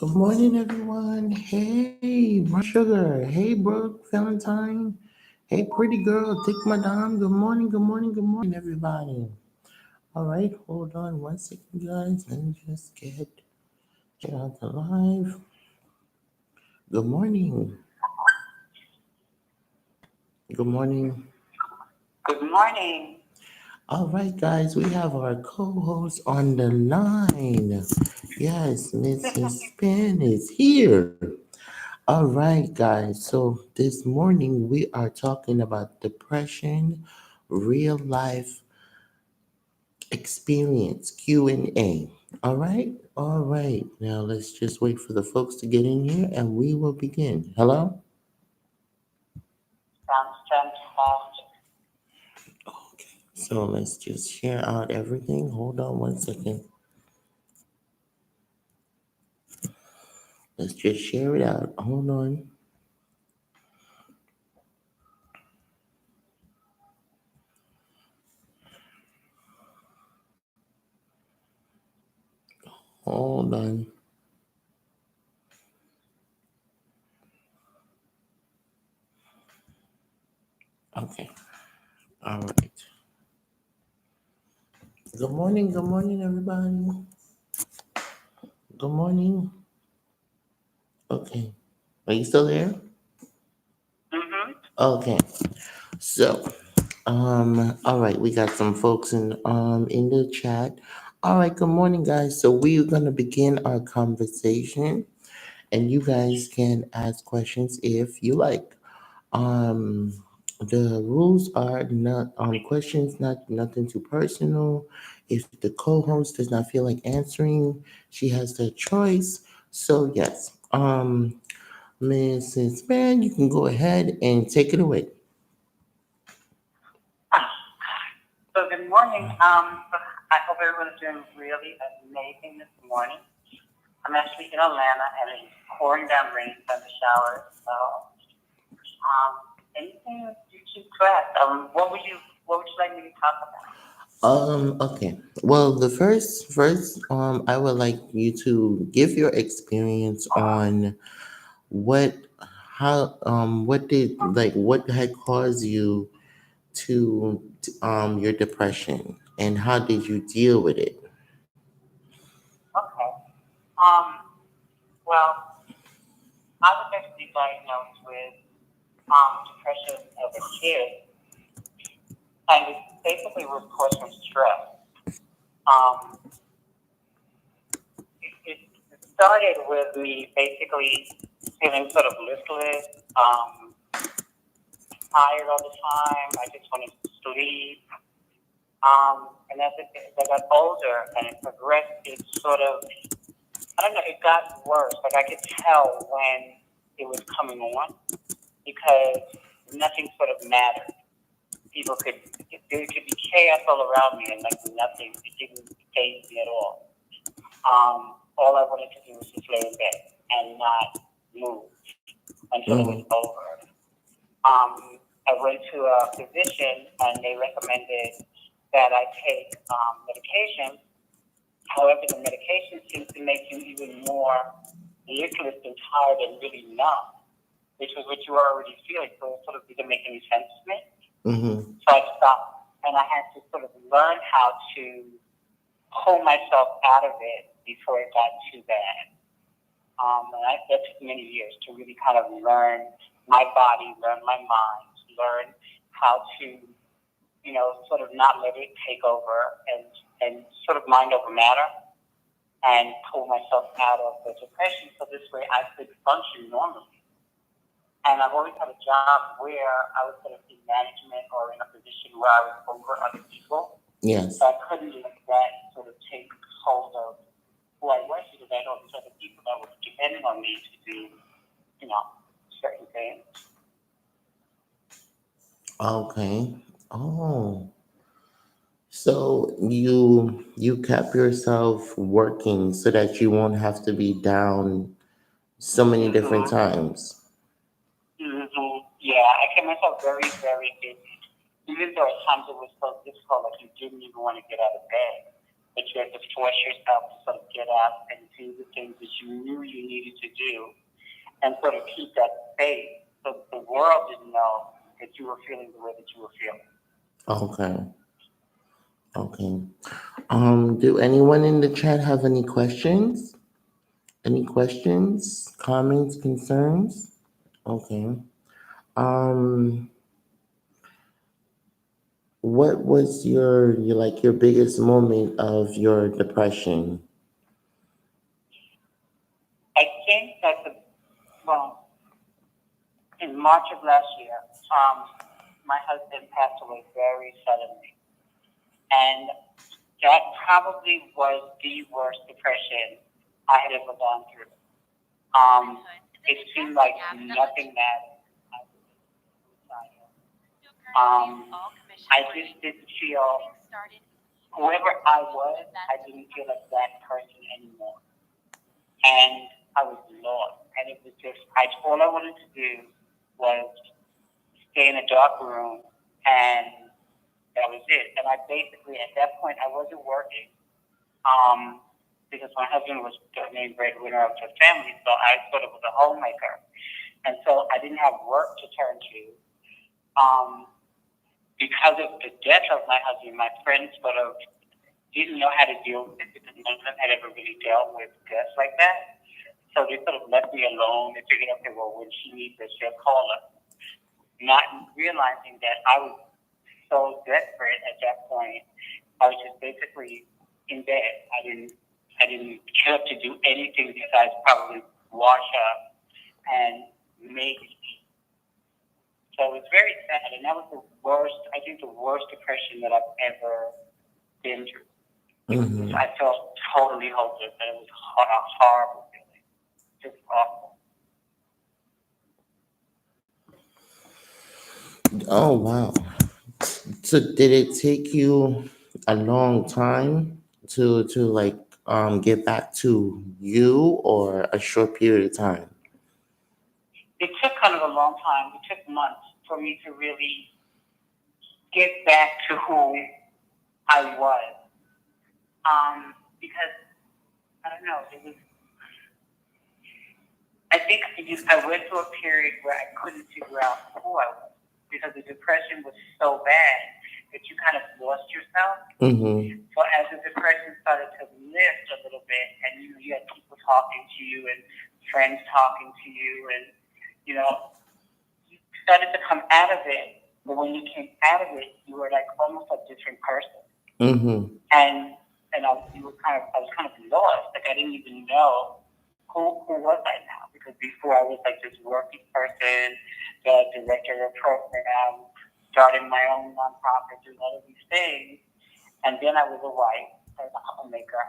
Good morning, everyone. Hey, Brown Sugar. Hey, Brooke, Valentine. Hey, pretty girl, Thick Madame. Good morning, good morning, good morning, everybody. All right, hold on one second, guys. Let me just get out the live. Good morning. Good morning. Good morning. All right, guys, we have our co-host on the line. Yes, Mrs. Penn is here. All right, guys. So this morning we are talking about depression, real life experience Q&A. All right? All right. Now let's just wait for the folks to get in here and we will begin. Hello? Sounds fantastic. Okay. So let's just share out everything. Hold on one second. Let's just share it out. Hold on. Hold on. Okay. All right. Good morning, everybody. Good morning. Okay. Are you still there? Mm-hmm. Okay. So, all right, we got some folks in the chat. All right, good morning, guys. So we're gonna begin our conversation, and you guys can ask questions if you like. Um, the rules are not questions, not nothing too personal. If the co-host does not feel like answering, she has the choice. So yes, Mrs. Man, you can go ahead and take it away. So good morning. I hope everyone's doing really amazing this morning. I'm actually in Atlanta and it's pouring down rain from the showers. So anything you keep track. What would you like me to talk about? Okay. Well, the first, I would like you to give your experience on what, what did, like, what had caused you to, your depression and how did you deal with it? Okay. Um, well, I was actually diagnosed with depression as a kid, and it basically was caused from stress. Um, it started with me basically feeling sort of listless, tired all the time. I just wanted to sleep. And as I got older and it progressed, it sort of, I don't know, it got worse. Like I could tell when it was coming on because nothing sort of mattered. There could be chaos all around me and like nothing, it didn't faze me at all. All I wanted to do was just lay in bed and not move until it was Mm-hmm. over. I went to a physician and they recommended that I take medication. However, the medication seems to make you even more listless and tired and really numb, which was what you were already feeling. So it sort of didn't make any sense to me. Mm-hmm. So I stopped and I had to sort of learn how to pull myself out of it before it got too bad. That took many years to really kind of learn my body, learn my mind, learn how to, sort of not let it take over and sort of mind over matter and pull myself out of the depression so this way I could function normally. And I've always had a job where I was sort of in management or in a position where I was over other people. Yes. So I couldn't let that sort of take hold of who I was because I know these other people that were depending on me to do, certain things. Okay. Oh. So you kept yourself working so that you won't have to be down so many different Mm-hmm. times. Mm-hmm. Yeah, I kept myself very, very busy. Even though at times it was so difficult, like you didn't even want to get out of bed. but you had to force yourself to sort of get up and do the things that you knew you needed to do and sort of keep that faith so the world didn't know that you were feeling the way that you were feeling. Okay. Okay. Do anyone in the chat have any questions? Any questions, comments, concerns? Okay. Um, what was your biggest moment of your depression? I think that well, in March of last year, my husband passed away very suddenly. And that probably was the worst depression I had ever gone through. It seemed like nothing mattered. I was suicidal. I just didn't feel whoever I was, I didn't feel like that person anymore. And I was lost. And it was just, all I wanted to do was stay in a dark room, and that was it. And I basically, at that point, I wasn't working because my husband was the main breadwinner of the family, so I sort of was a homemaker. And so I didn't have work to turn to. Um, because of the death of my husband, my friends sort of didn't know how to deal with it because none of them had ever really dealt with death like that. So they sort of left me alone and figured, okay, well, when she needs us, she'll call us. Not realizing that I was so desperate at that point. I was just basically in bed. I didn't get up to do anything besides probably wash up and maybe eat. So it was very sad, and that was the worst. I think the worst depression that I've ever been through. Mm-hmm. I felt totally hopeless, and it was a horrible feeling, just awful. Oh wow. So did it take you a long time to like get back to you, or a short period of time? It took kind of a long time. It took months for me to really get back to who I was. Because I don't know, it was. I think I went through a period where I couldn't figure out who I was because the depression was so bad that you kind of lost yourself. Mm-hmm. So as the depression started to lift a little bit, and you had people talking to you and friends talking to you, and you know you started to come out of it. But when you came out of it, you were like almost a different person, Mm-hmm. and I was kind of lost. Like I didn't even know who was I now? Because before I was like this working person, the director of a program, starting my own nonprofit, doing all of these things. And then I was a wife, I was a homemaker.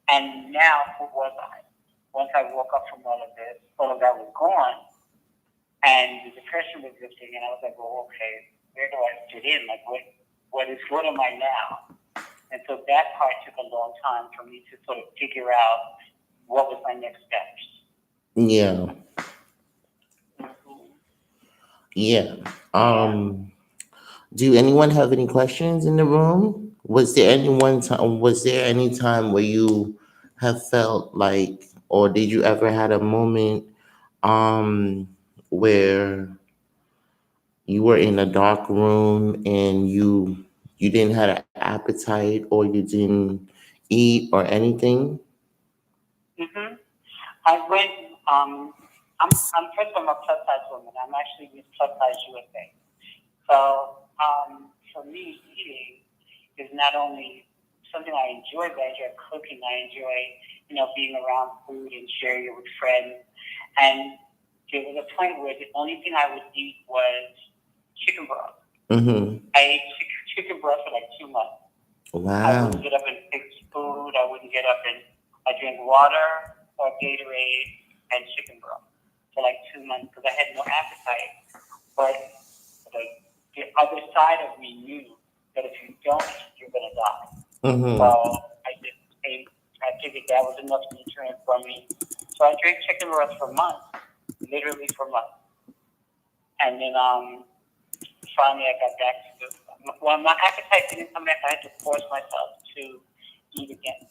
And now who was I? Once I woke up from all of this, all of that was gone, and the depression was lifting, and I was like, well, okay, where do I fit in? Like, what am I now? And so that part took a long time for me to sort of figure out what was my next steps. Yeah. Mm-hmm. Yeah. Yeah. Do anyone have any questions in the room? Was there any time where you have felt like, or did you ever had a moment where you were in a dark room and you didn't have an appetite, or you didn't eat or anything? Mm-hmm. I went. I'm first of all, I'm a plus size woman. I'm actually with Plus Size USA. So for me, eating is not only something I enjoy, but I enjoy cooking. I enjoy, being around food and sharing it with friends. And there was a point where the only thing I would eat was chicken broth. Mm-hmm. I ate chicken broth for like 2 months. I wouldn't Wow. get up and fix food. I wouldn't get up and I drink water or Gatorade and chicken broth for like 2 months because I had no appetite. But the other side of me knew that if you don't eat, you're gonna die. So Mm-hmm. I just ate. I figured that was enough nutrients for me. So I drank chicken broth for months, literally for months, and then finally I got back to the. Well, my appetite didn't come back. I had to force myself to eat again.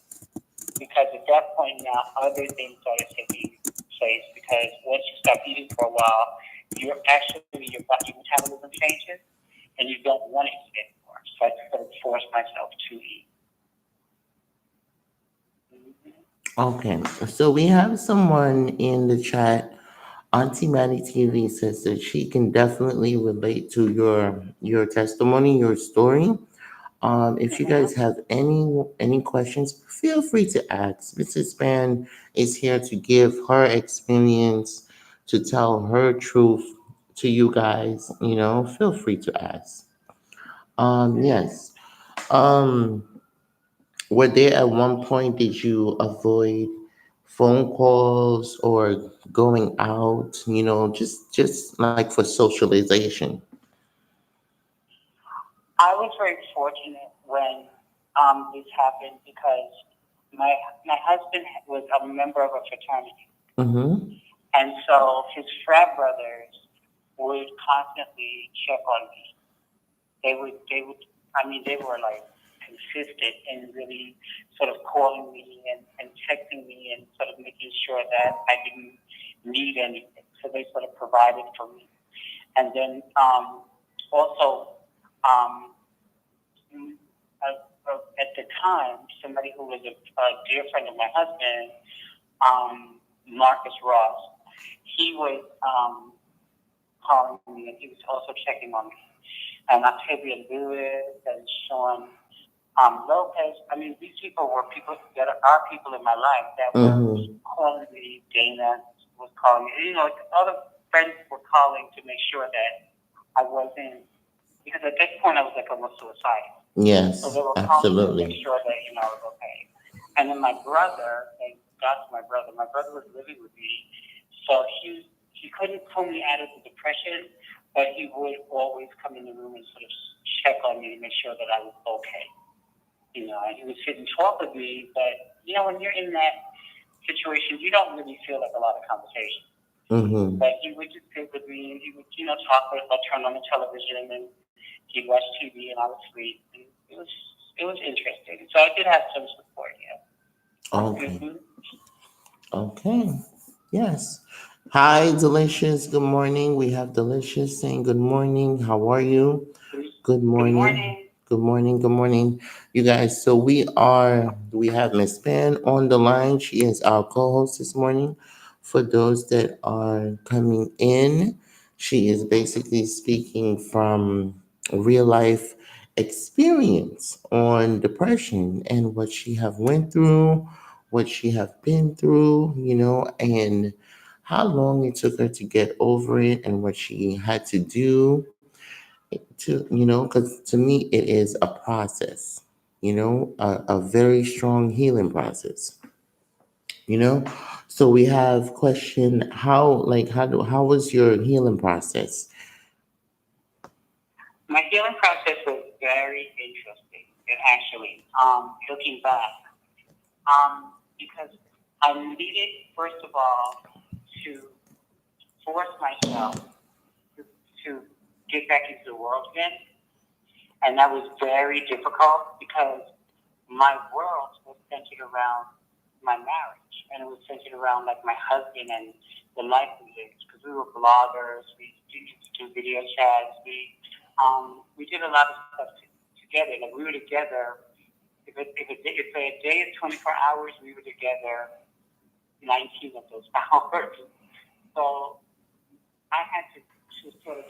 Because at that point now, other things started taking place. Because once you stop eating for a while, you're actually your metabolism changes, and you don't want to eat anymore. So I sort of force myself to eat. Mm-hmm. Okay, so we have someone in the chat. Auntie Maddie TV says that she can definitely relate to your testimony, your story. If you Mm-hmm. guys have any questions, feel free to ask. Mrs. Span is here to give her experience, to tell her truth to you guys. Feel free to ask. Yes. Um, were there at one point did you avoid phone calls or going out? Just like for socialization. I was very fortunate when this happened because my my husband was a member of a fraternity, Mm-hmm. and so his frat brothers would constantly check on me. They would. I mean, they were like consistent in really sort of calling me and texting me and sort of making sure that I didn't need anything. So they sort of provided for me, and then also. Um, at the time, somebody who was a dear friend of my husband, Marcus Ross, he was calling me and he was also checking on me. And Octavia Lewis and Sean Lopez. I mean, these people were people that are people in my life that were Mm-hmm. calling me. Dana was calling me. Other friends were calling to make sure that I wasn't, because at this point I was like almost suicidal. So Yes, they were calling to make absolutely. sure that, I was okay. And then my brother, thank God for my brother was living with me. So he couldn't pull me out of the depression, but he would always come in the room and sort of check on me to make sure that I was okay. And he would sit and talk with me, but, when you're in that situation, you don't really feel like a lot of conversation. Mm-hmm. But he would just sit with me and he would, talk with, I'd turn on the television and he'd watch TV and I would sleep. And it was interesting. So I did have some support, yeah. Okay. Mm-hmm. Okay. Yes. Hi, Delicious. Good morning. We have Delicious saying good morning. How are you? Good Good morning. morning. Good morning. Good morning. You guys, so we have Miss Pan on the line. She is our co-host this morning. For those that are coming in, she is basically speaking from real life experience on depression and what she have went through, what she have been through, and how long it took her to get over it and what she had to do because to me it is a process, a very strong healing process, you know. So we have question how was your healing process? My healing process was very interesting, and actually, looking back, because I needed, first of all, to force myself to get back into the world again. And that was very difficult because my world was centered around my marriage, and it was centered around like my husband and the life we lived. Because we were bloggers, we used to do video chats, we did a lot of stuff together. Like we were together. If a day is 24 hours, we were together 19 of those hours. So I had to sort of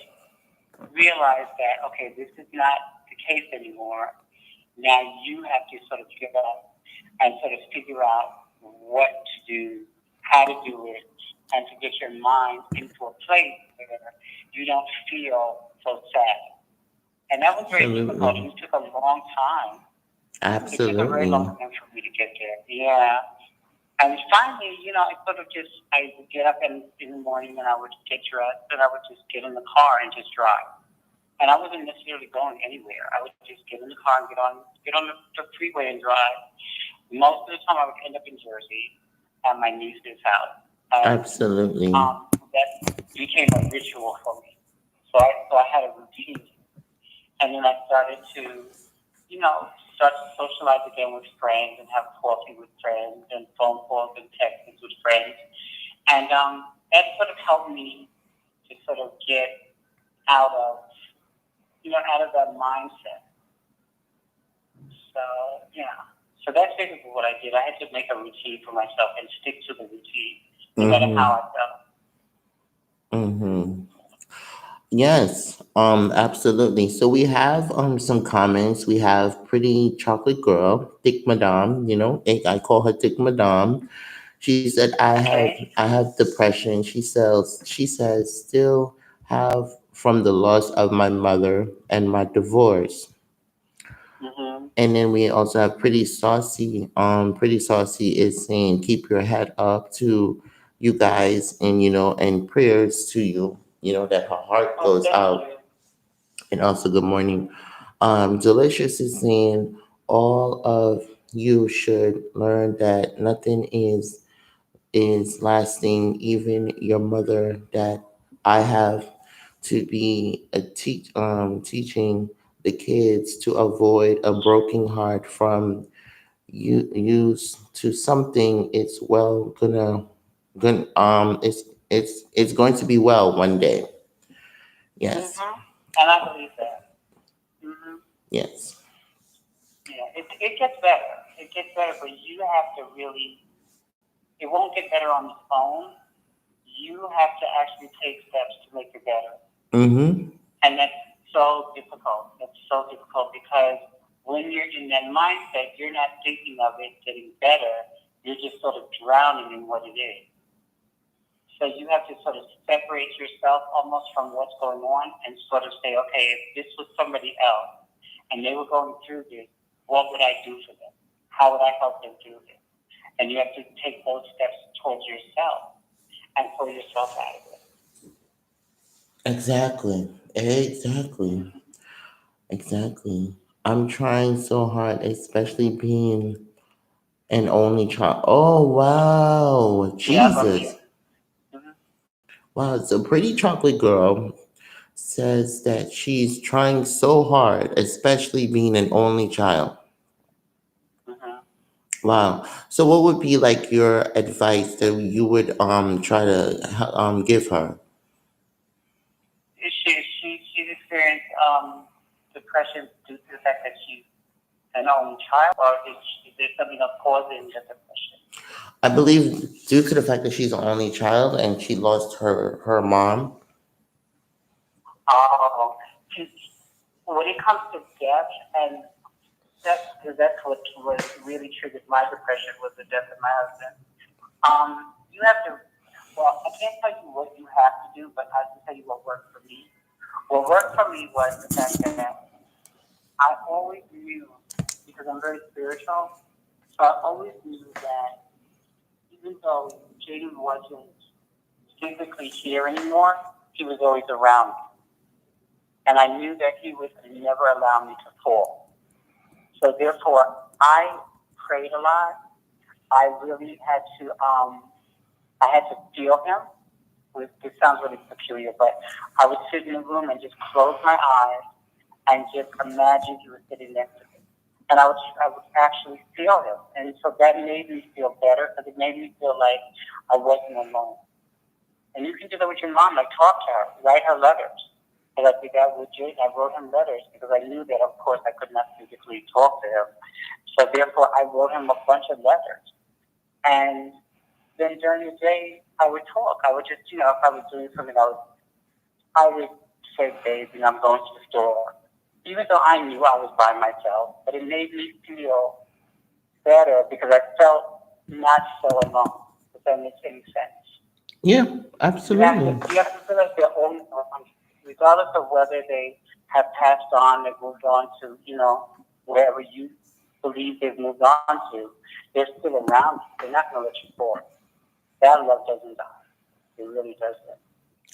realize that okay, this is not the case anymore. Now you have to sort of give up and sort of figure out what to do, how to do it, and to get your mind into a place where you don't feel so sad. And that was very difficult. Absolutely. It took a long time. It took a very long Absolutely. time for me to get there. Yeah. And finally, I sort of I would get up in the morning and I would get dressed and I would just get in the car and just drive. And I wasn't necessarily going anywhere. I would just get in the car and get on the freeway and drive. Most of the time, I would end up in Jersey at my niece's house, and Absolutely. that became a ritual for me. So I had a routine, and then I started to, you know, start to socialize again with friends and have coffee with friends and phone calls and texts with friends. And that sort of helped me to sort of get out of, out of that mindset. So, yeah. So that's basically what I did. I had to make a routine for myself and stick to the routine, no matter Mm-hmm. how I felt. Mm-hmm. Yes, absolutely. So we have some comments. We have Pretty Chocolate Girl, Thick Madame, I call her Thick Madame. She said I Okay. have depression. She says still have from the loss of my mother and my divorce. Mm-hmm. And then we also have Pretty Saucy. Pretty Saucy is saying keep your head up to you guys, and and prayers to you. That her heart Oh, goes thank out. you. And also good morning. Delicious is saying all of you should learn that nothing is lasting, even your mother, that I have to be teaching the kids to avoid a broken heart from you use to something. It's well gonna it's going to be well one day. Yes. Mm-hmm. And I believe that. Mm-hmm. Yes. Yeah, it gets better. It gets better, but you have to really, it won't get better on its own. You have to actually take steps to make it better. Mm-hmm. And that's so difficult. That's so difficult because when you're in that mindset, you're not thinking of it getting better. You're just sort of drowning in what it is. So you have to sort of separate yourself almost from what's going on and sort of say, okay, if this was somebody else and they were going through this, what would I do for them? How would I help them through this? And you have to take those steps towards yourself and pull yourself out of it. Exactly. Exactly. Exactly. I'm trying so hard, especially being an only child. Oh wow. Yeah, I believe Jesus. it. Mm-hmm. Wow. So Pretty Chocolate Girl says that she's trying so hard, especially being an only child. Mm-hmm. Wow. So what would be like your advice that you would try to give her? She's experienced depression due to the fact that she's an only child, or is there something else causing the depression? I believe due to the fact that she's an only child and she lost her mom. Oh, she, when it comes to death, and that's what was really triggered my depression was the death of my husband. You have to. Well, I can't tell you what you have to do, but I can tell you what worked for me. What worked for me was the fact that I always knew, because I'm very spiritual, so I always knew that even though Jaden wasn't physically here anymore, he was always around me. And I knew that he would never allow me to fall. So therefore, I prayed a lot. I really had to, I had to feel him. This sounds really peculiar, but I would sit in the room and just close my eyes and just imagine he was sitting next to me. And I would actually feel him. And so that made me feel better because it made me feel like I wasn't alone. And you can do that with your mom, like talk to her, write her letters. And I did that with Jay. I wrote him letters because I knew that, of course, I could not physically talk to him. So therefore, I wrote him a bunch of letters. And then during the day, I would talk. I would just, if I was doing something, I would say, babe, I'm going to the store. Even though I knew I was by myself, but it made me feel better because I felt not so alone. If that makes any sense. Yeah, You have to absolutely. you have to feel like their own, regardless of whether they have passed on, they've moved on to wherever you believe they've moved on to. They're still around you. They're not going to let you fall. That love doesn't die. It really doesn't.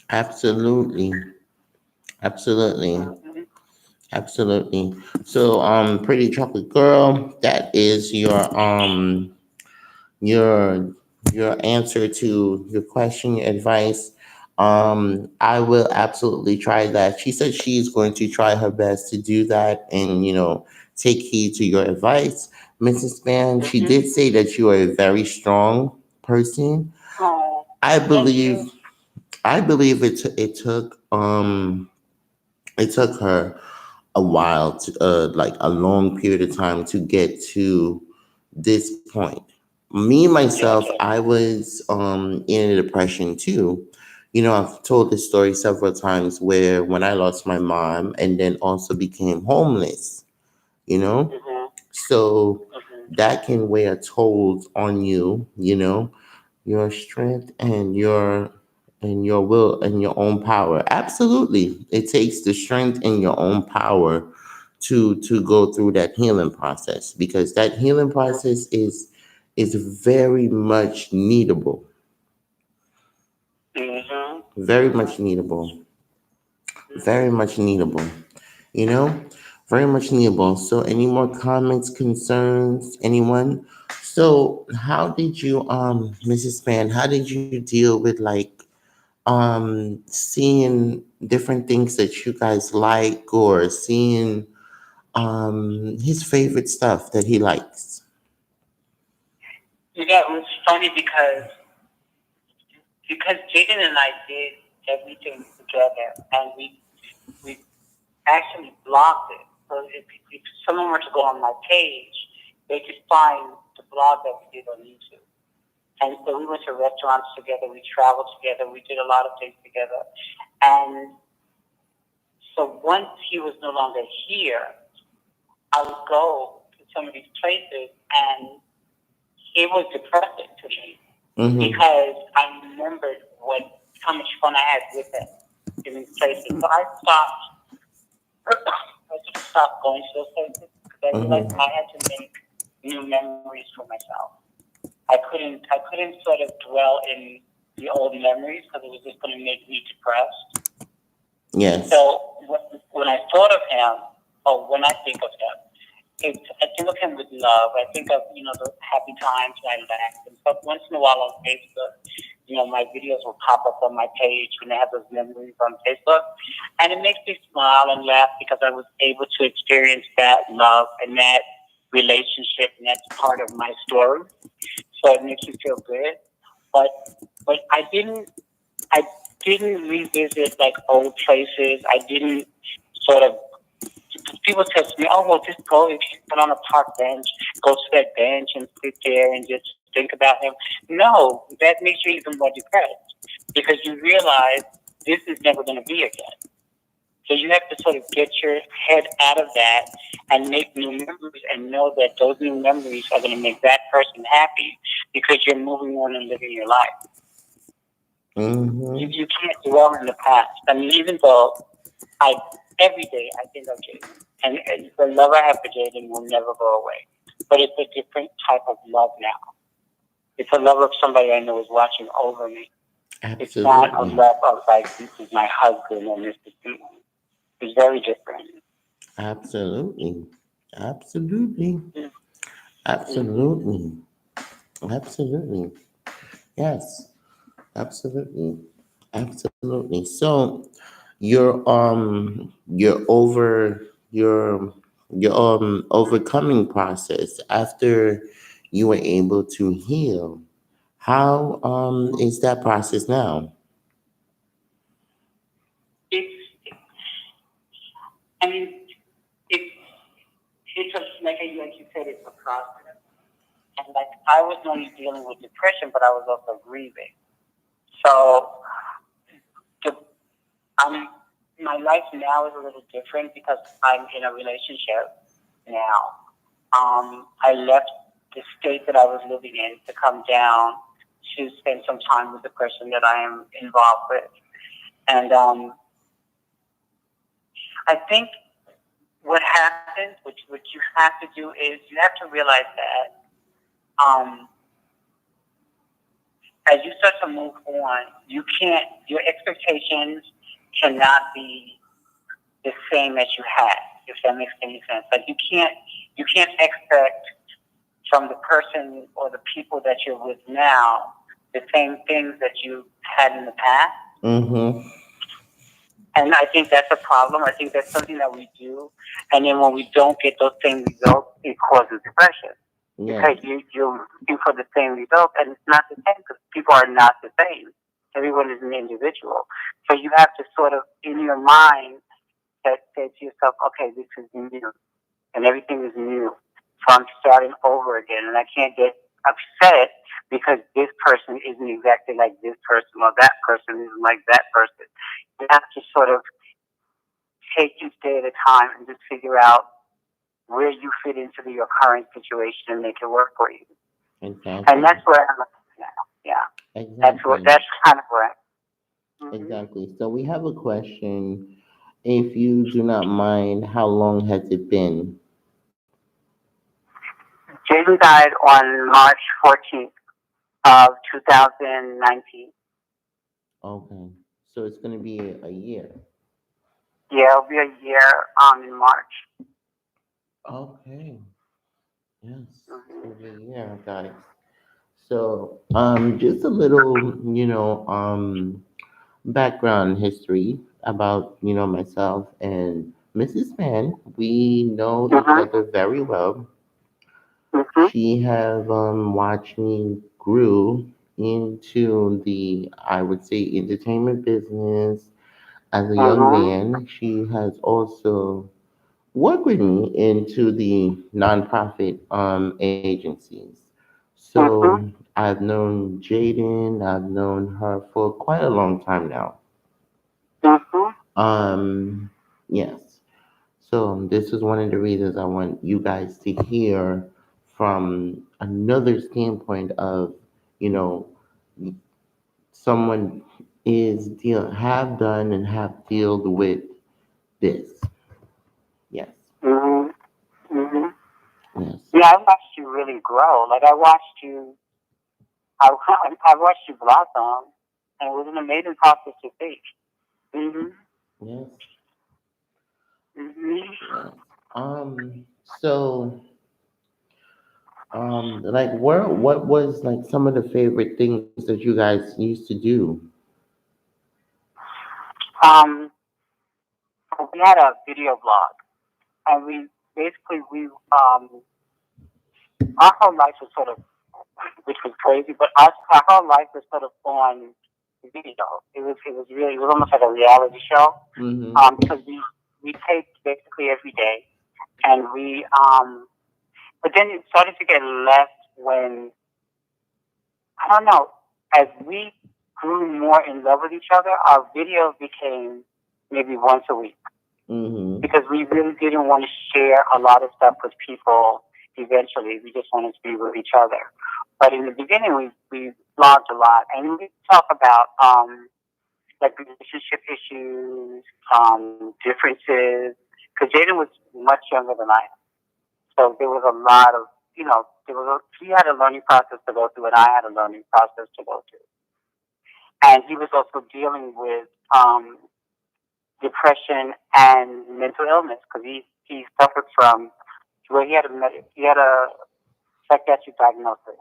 Absolutely. Absolutely. Mm-hmm. Absolutely. So Pretty Chocolate Girl, that is your your answer to your question, your advice. I will absolutely try that. She said she's going to try her best to do that, and take heed to your advice. Mrs. Span, she Mm-hmm. did say that you are a very strong person. Oh, I thank you. believe I believe it took her a while to like a long period of time to get to this point. Me Yeah, I myself, did. I was in a depression too. I've told this story several times where when I lost my mom and then also became homeless, you know? Mm-hmm. So Mm-hmm. that can weigh a toll on you, your strength and your will and your own power. Absolutely. It takes the strength and your own power to go through that healing process because that healing process is very much needable. Mm-hmm. Very Mm-hmm. much needable. Very much needable. You know? Very much needable. So any more comments, concerns, anyone? So how did you Mrs. Span, how did you deal with like seeing different things that you guys like or seeing his favorite stuff that he likes? Yeah, it was funny because Jaden and I did everything together, and we actually blocked it. So if someone were to go on my page, they could find the blog that we did on YouTube. And so we went to restaurants together, we traveled together, we did a lot of things together. And so once he was no longer here, I would go to some of these places, and it was depressing to me Mm-hmm. because I remembered how much fun I had with him in these places. So I stopped. I just stopped going to those places because I realized Mm-hmm. I had to make new memories for myself. I couldn't sort of dwell in the old memories because it was just going to make me depressed. Yes. So when I thought of him, or when I think of him, I think of him with love. I think of the happy times when I laughed and stuff. Once in a while on Facebook, my videos will pop up on my page when they have those memories on Facebook, and it makes me smile and laugh because I was able to experience that love and that relationship, and that's part of my story. So it makes you feel good. But I didn't revisit like old places. I didn't sort of people said to me, "Oh, well, just go if you sit on a park bench, go to that bench and sit there and just think about him." No, that makes you even more depressed because you realize this is never going to be again. So you have to sort of get your head out of that and make new memories and know that those new memories are going to make that person happy because you're moving on and living your life. Mm-hmm. You can't dwell in the past. I mean, even though I every day I think of Jaden, and the love I have for Jaden will never go away. But it's a different type of love now. It's a love of somebody I know is watching over me. It's not a Absolutely. love of like this is my husband and this is me. It's very different. Absolutely. Absolutely. Mm-hmm. Absolutely. Absolutely. Yes. Absolutely. Absolutely. So you're over your overcoming process after you were able to heal. How is that process now? It's I mean it's it's a, like you said, it's a process. And like I was not only dealing with depression, but I was also grieving. So the, I'm my life now is a little different because I'm in a relationship now. I left the state that I was living in to come down to spend some time with the person that I am involved with. And I think what happens, which you have to do, is you have to realize that um, as you start to move on, your expectations cannot be the same as you had, if that makes any sense. Like you can't expect from the person or the people that you're with now the same things that you had in the past. Mm-hmm. And I think that's a problem. I think that's something that we do. And then when we don't get those same results, it causes depression Yes. because you're looking for the same result and it's not the same because people are not the same. Everyone is an individual. So you have to sort of, in your mind, say to yourself, okay, this is new and everything is new. So I'm starting over again and I can't get upset because this person isn't exactly like this person or that person isn't like that person. You have to sort of take each day at a time and just figure out where you fit into your current situation and make it work for you. And Exactly. that's where I'm at now. Yeah, Exactly. that's kind of where. Mm-hmm. Exactly. So we have a question. If you do not mind, how long has it been? Jaden died on March 14th of 2019. Okay. So it's going to be a year. Yeah, it'll be a year in March. Okay. Yes. Mm-hmm. It'll be a year, guys. So, just a little, background history about, myself and Mrs. Fan. We know each Mm-hmm. other very well. Mm-hmm. She have watched me grew into the, I would say, entertainment business as a young Mm-hmm. man. She has also worked with me into the nonprofit agencies. So Mm-hmm. I've known Jaden. I've known her for quite a long time now. Mm-hmm. Um, yes. So this is one of the reasons I want you guys to hear from another standpoint of, you know, someone is deal have done and have dealt with this. Yes. Mm-hmm. Mm-hmm. Yes. Yeah, I watched you really grow. Like I watched you, I, I watched you blossom, and it was an amazing process to see. Mm-hmm. Yes. Mm-hmm. Yes. So like what was like some of the favorite things that you guys used to do? Um, so we had a video blog, and we basically our whole life was sort of, which was crazy, but our whole life was sort of on video. It was almost like a reality show. Mm-hmm. Because we taped basically every day, and but then it started to get less when I don't know. As we grew more in love with each other, our videos became maybe once a week Mm-hmm. because we really didn't want to share a lot of stuff with people. Eventually, we just wanted to be with each other. But in the beginning, we blogged a lot, and we talk about like relationship issues, differences. Because Jaden was much younger than I am, so there was a lot of he had a learning process to go through, and I had a learning process to go through. And he was also dealing with depression and mental illness because he suffered from he had a psychiatric diagnosis,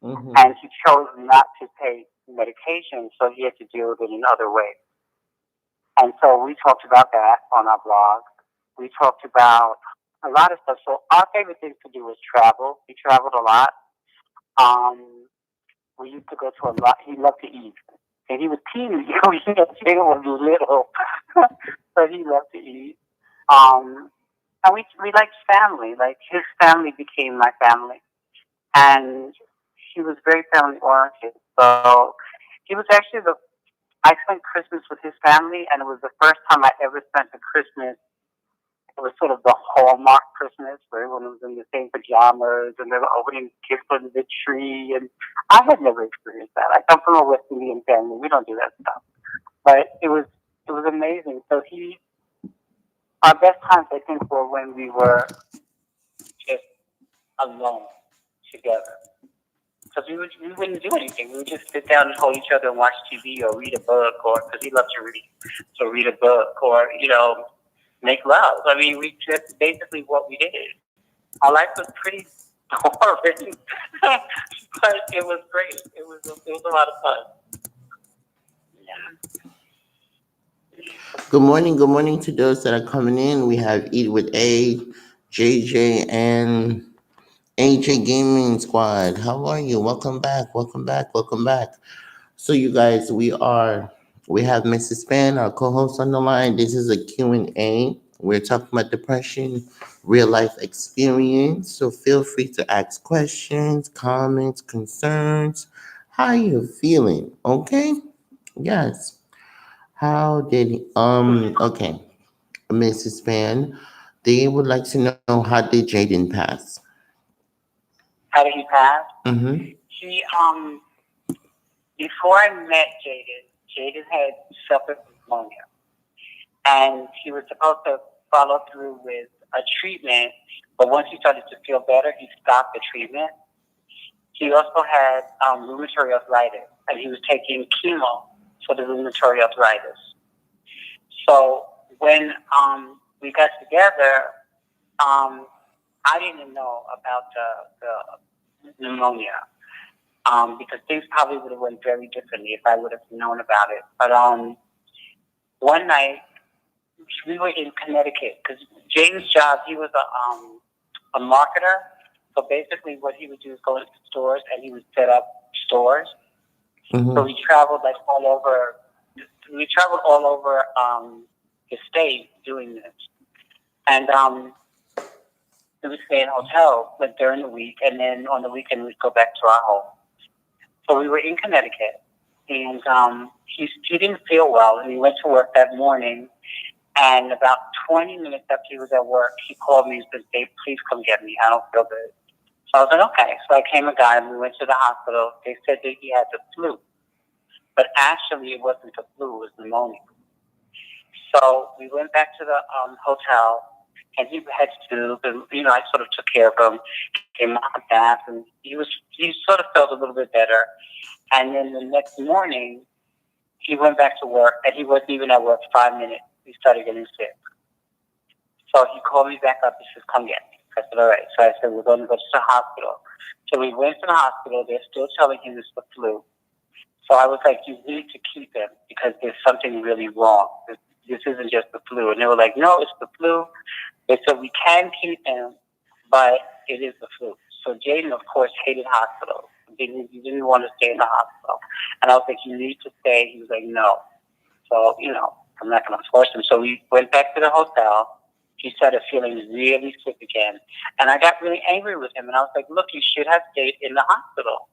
Mm-hmm. and he chose not to take medication, so he had to deal with it in other ways. And so we talked about that on our blog. We talked about a lot of stuff. So our favorite thing to do was travel. We traveled a lot. Um, we used to go to a lot. He loved to eat, and he was teeny. Jaden was little, but he loved to eat. Um, and we liked family. Like his family became my family, and he was very family oriented. So he was actually the I spent Christmas with his family, and it was the first time I ever spent a Christmas. It was sort of the Hallmark Christmas where everyone was in the same pajamas and they were opening gifts under the tree. And I had never experienced that. I come from a West Indian family. We don't do that stuff. But it was amazing. So our best times I think were when we were just alone together. Because we wouldn't do anything. We would just sit down and hold each other and watch TV or read a book, or because he loved to read, so read a book, or make love. I mean, we just basically what we did. Our life was pretty boring, but it was great. It was a lot of fun. Yeah. Good morning to those that are coming in. We have Eat with A, JJ, and AJ Gaming Squad. How are you? Welcome back. Welcome back. Welcome back. So you guys, we have Mrs. Fan, our co-host on the line. This is a Q and A. We're talking about depression, real life experience. So feel free to ask questions, comments, concerns. How you feeling? Okay? Yes. How did okay, Mrs. Fan, they would like to know how did Jaden pass? How did he pass? Mm-hmm. He before I met Jaden had suffered from pneumonia, and he was supposed to follow through with a treatment. But once he started to feel better, he stopped the treatment. He also had rheumatoid arthritis, and he was taking chemo for the rheumatoid arthritis. So when we got together, I didn't know about the pneumonia because things probably would have went very differently if I would have known about it. But one night we were in Connecticut because James' job, he was a marketer. So basically, what he would do is go into stores and he would set up stores. So Mm-hmm. we traveled like all over. We traveled all over the state doing this, and we would stay in hotels like during the week, and then on the weekend we'd go back to our home. So we were in Connecticut, and he didn't feel well, and he went to work that morning. And about 20 minutes after he was at work, he called me and said, "Dave, please come get me. I don't feel good." So I was like, "Okay." So I came a guy, and we went to the hospital. They said that he had the flu, but actually it wasn't the flu; it was pneumonia. So we went back to the hotel, and he had soup, and I sort of took care of him, gave him a bath, and he sort of felt a little bit better. And then the next morning, he went back to work, and he wasn't even at work 5 minutes. He started getting sick. So he called me back up. He says, "Come get me." I said, "All right." So I said, "We're going to go to the hospital." So we went to the hospital. They're still telling him it's the flu. So I was like, "You need to keep him because there's something really wrong. This isn't just the flu." And they were like, "No, it's the flu." They said, "We can keep him, but it is the flu." So Jaden, of course, hated hospitals. He didn't want to stay in the hospital. And I was like, "You need to stay." He was like, "No." So, I'm not going to force him. So we went back to the hotel. He started feeling really sick again. And I got really angry with him. And I was like, "Look, you should have stayed in the hospital.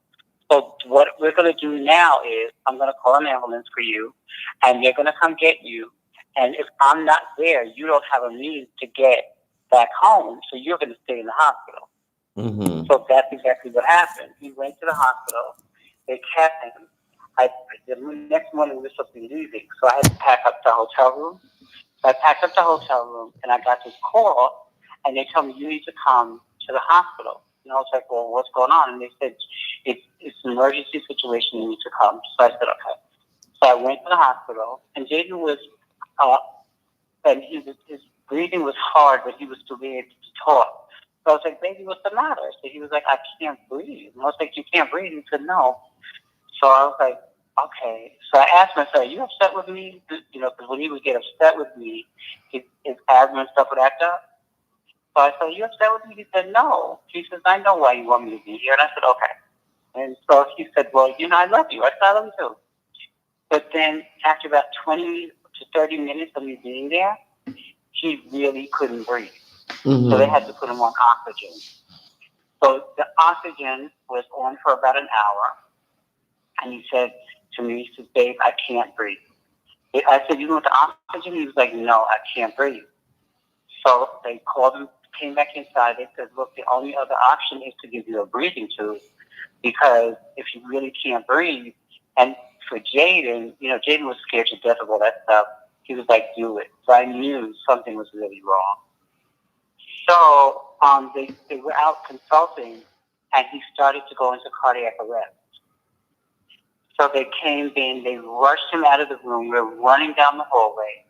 So what we're going to do now is I'm going to call an ambulance for you, and they're going to come get you. And if I'm not there, you don't have a means to get back home, so you're going to stay in the hospital." Mm-hmm. So that's exactly what happened. He went to the hospital. They kept him. The next morning we were supposed to be leaving, so I had to pack up the hotel room. So I packed up the hotel room, and I got this call, and they told me, "You need to come to the hospital." And I was like, "Well, what's going on?" And they said, it's an emergency situation. You need to come." So I said, "Okay." So I went to the hospital, and Jaden was up, and his breathing was hard, but he was still being able to talk. So I was like, "Baby, what's the matter?" So he was like, "I can't breathe." And I was like, "You can't breathe?" He said, "No." So I was like, "Okay." So I asked him, I said, "Are you upset with me?" Because when he would get upset with me, his asthma and stuff would act up. So I said, "Are you upset with me?" He said, "No." He says, "I know why you want me to be here." And I said, "Okay." And so he said, "Well, I love you." I said, "I love you too." But then after about 20 to 30 minutes of me being there, he really couldn't breathe. So they Mm-hmm. had to put him on oxygen. So the oxygen was on for about an hour. And he said to me, he says, "Babe, I can't breathe." I said, "You want the oxygen?" He was like, "No, I can't breathe." So they called him, came back inside. They said, "Look, the only other option is to give you a breathing tube because if you really can't breathe," and for Jaden, Jaden was scared to death of all that stuff. He was like, "Do it." So I knew something was really wrong. So they were out consulting, and he started to go into cardiac arrest. So they came in, they rushed him out of the room. We're running down the hallway.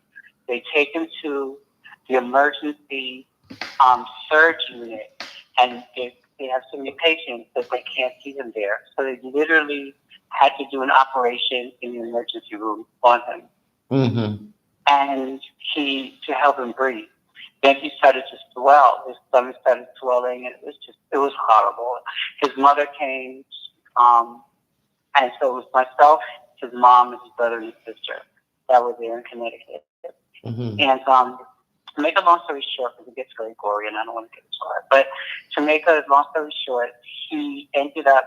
They take him to the emergency surge unit, and they have so many patients that they can't see him there. So they literally had to do an operation in the emergency room on him. Mm-hmm. and he to help him breathe. Then he started to swell. His stomach started swelling, and it was horrible. His mother came, um, and so it was myself, his mom, and his brother and his sister that were there in Connecticut. And Mm-hmm. to make a long story short, because it gets very gory, and I don't want to get into it, but to make a long story short, he ended up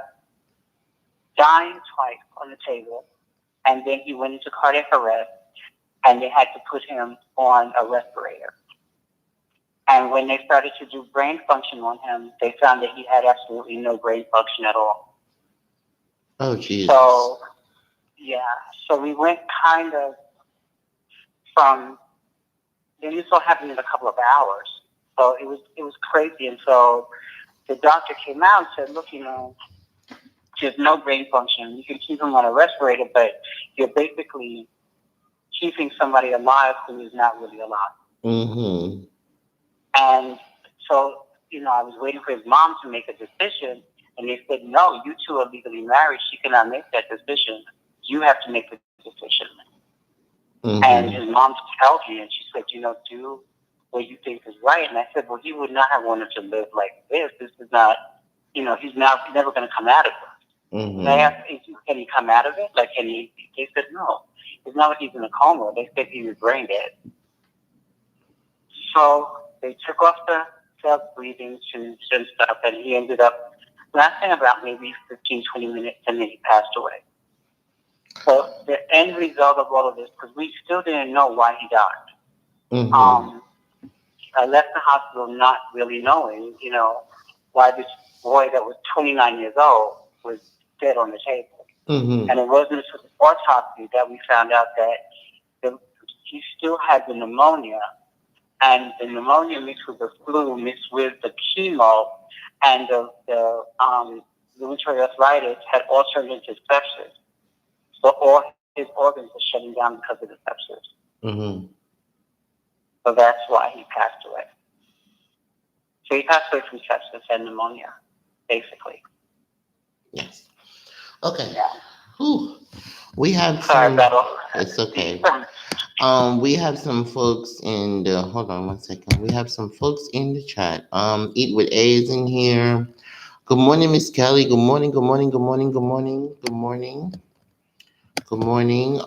dying twice on the table, and then he went into cardiac arrest, and they had to put him on a respirator. And when they started to do brain function on him, they found that he had absolutely no brain function at all. Oh, Jesus. So, yeah, so we went kind of from, then this all happened in a couple of hours. So it was crazy. And so the doctor came out and said, look, there's no brain function. You can keep him on a respirator, but you're basically keeping somebody alive who is not really alive. Mm-hmm. And so, I was waiting for his mom to make a decision, and they said, no, you two are legally married. She cannot make that decision. You have to make the decision. And his Mm-hmm. mom held me, and she said, do what you think is right. And I said, well, he would not have wanted to live like this. This is not, he's never going to come out of it. And I Mm-hmm. asked, can he come out of it? Like, can he? They said, no. It's not like he's in a coma. They said he was brain dead. So they took off the breathing tubes and stuff, and he ended up lasting about maybe 15, 20 minutes, and then he passed away. So the end result of all of this, because we still didn't know why he died. Mm-hmm. Um, I left the hospital not really knowing, why this boy that was 29 years old was dead on the table. Mm-hmm. And it wasn't until the autopsy that we found out that he still had the pneumonia, and the pneumonia mixed with the flu, mixed with the chemo, and the rheumatoid arthritis had all turned into sepsis. So all his organs were shutting down because of the sepsis. Mm-hmm. So that's why he passed away. So he passed away from sepsis and pneumonia, basically. Yes. Okay. Yeah. Whew. We have Sorry some. about all It's okay. that. We have some folks in the. Hold on one second. We have some folks in the chat. Eat with A's in here. Good morning, Miss Kelly. Good morning. Good morning. Good morning. Good morning. Good morning. Good morning.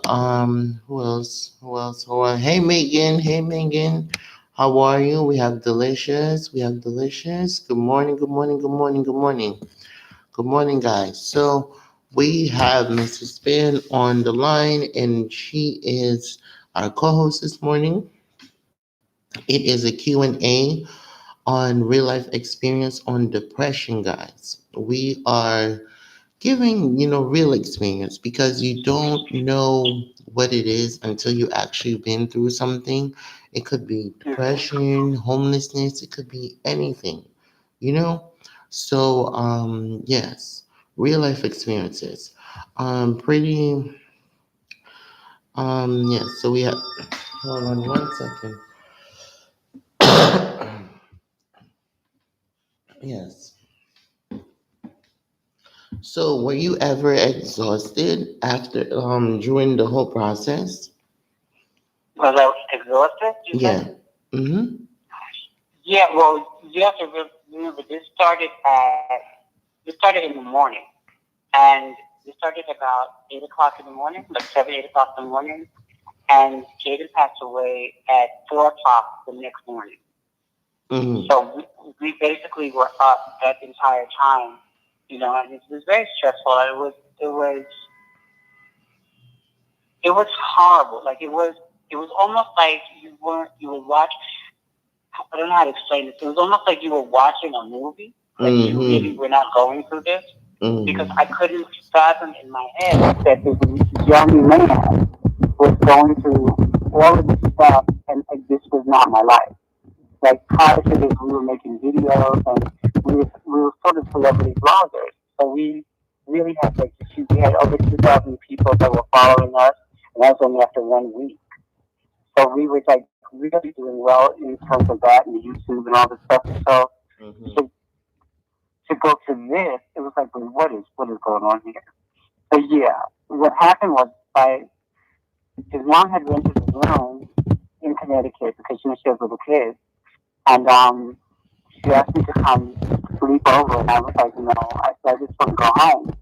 Who else? Who else? Who else? Hey, Megan. Hey, Megan. How are you? We have Delicious. We have Delicious. Good morning. Good morning. Good morning. Good morning. Good morning, guys. So we have Mrs. Spin on the line, and she is our co-host this morning. It is a Q&A on real life experience on depression, guys. We are giving, real experience because you don't know what it is until you actually been through something. It could be depression, homelessness, it could be anything, you know? So, yes, real life experiences. Pretty, yes, so we have, hold on one second. Yes. So, were you ever exhausted after, during the whole process? Was I exhausted, you say? Yeah. Mm-hmm. Yeah, well, you have to remember this started in the morning, and this started about 8 o'clock in the morning, like 7, 8 o'clock in the morning, and Jaden passed away at 4 o'clock the next morning. Mm-hmm. So we basically were up that entire time, and it was very stressful. It was horrible. Like it was almost like you were watching. I don't know how to explain this. It was almost like you were watching a movie. Like you really Mm-hmm. were not going through this, because I Mm-hmm. couldn't fathom in my head that this young man was going through all of this stuff, and like, this was not my life. Like prior to this, we were making videos, and we were sort of celebrity bloggers. So we really had we had over 2,000 people that were following us, and that was only after 1 week. So we were like really doing well in terms of that and YouTube and all this stuff. So Mm-hmm. to to go to this, it was like, well, what is going on here? So yeah, what happened was, his mom had rented a room in Connecticut because she has little kids. And she asked me to come sleep over, and I was like, no. I said, I just want to go home.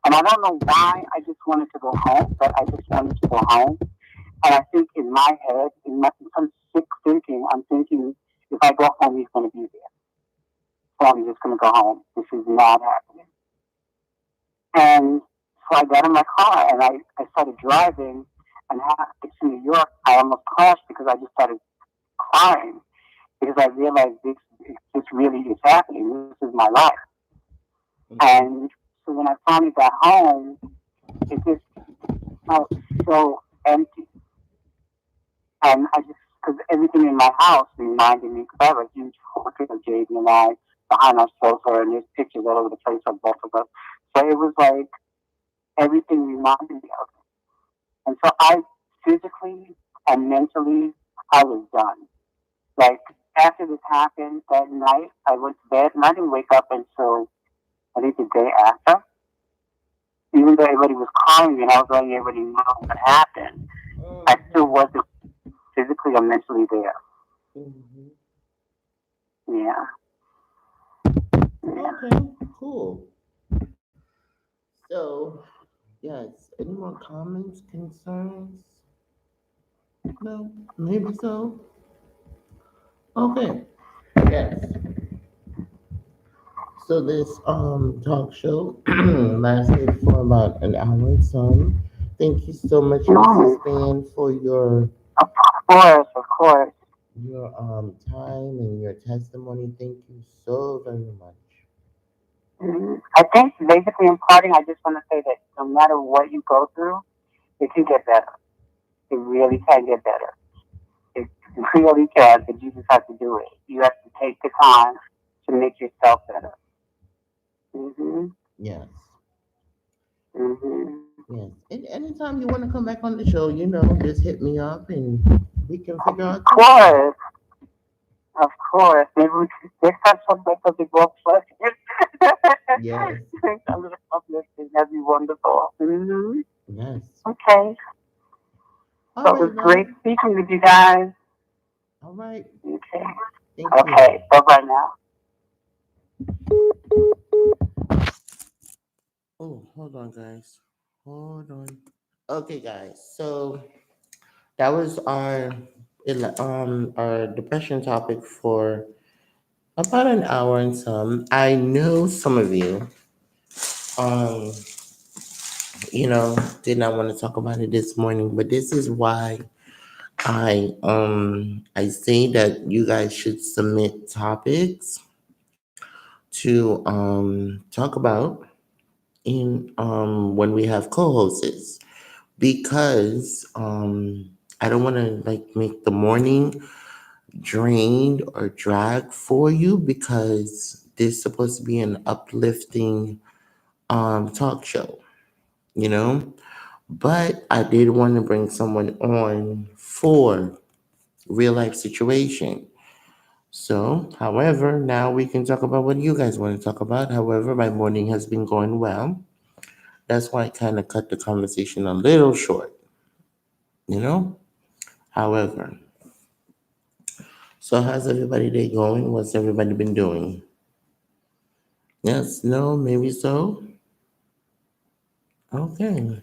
And I don't know why I just wanted to go home, but I just wanted to go home. And I think in my head, in some sick thinking, I'm thinking, if I go home, he's going to be there. So I'm just going to go home. This is not happening. And so I got in my car and I started driving. And halfway to New York, I almost crashed because I just started crying because I realized this really is happening. This is my life. Mhm. And so when I finally got home, it just felt so empty. And I just, because everything in my house reminded me, because I have a huge portrait of Jaden and I behind our sofa, and there's pictures all over the place of both of us. So it was like everything reminded me of it. And so I physically and mentally, I was done. Like after this happened that night, I went to bed and I didn't wake up until I think the day after. Even though everybody was calling me and I was letting everybody know what happened, I still Mhm. wasn't physically or mentally there. Mhm. Yeah, yeah. Okay, cool. So, yes, any more comments, concerns? No, maybe so. Okay, yes. So this talk show lasted for about an hour and some. Thank you so much, Mrs. No, Fan, for of course, of course. your time and your testimony. Thank you so very much. I think basically in parting, I just want to say that no matter what you go through, it can get better. It really can get better. It really can, but you just have to do it. You have to take the time to make yourself better. Mhm. Yes, Mhm. yes. And anytime you want to come back on the show, just hit me up and we can figure Of out something. course, of course. Maybe we could next time something does it go first. Yes, Next time it's uplifting. That'd be wonderful. yes. Okay. All So it right, was great love. speaking with you guys. All right. Okay. Thank you. Okay. Bye bye now. Oh, hold on, guys. Hold on. Okay, guys. So that was our depression topic for about an hour and some. I know some of you um did not want to talk about it this morning, but this is why I say that you guys should submit topics to talk about in when we have co-hosts, because I don't want to like make the morning drained or drag for you, because this is supposed to be an uplifting talk show, you know. But I did want to bring someone on for real life situation. So, however, now we can talk about what you guys want to talk about. However, my morning has been going well. That's why I kind of cut the conversation a little short, you know? However, so how's everybody day going? What's everybody been doing? Yes, no, maybe so. Okay.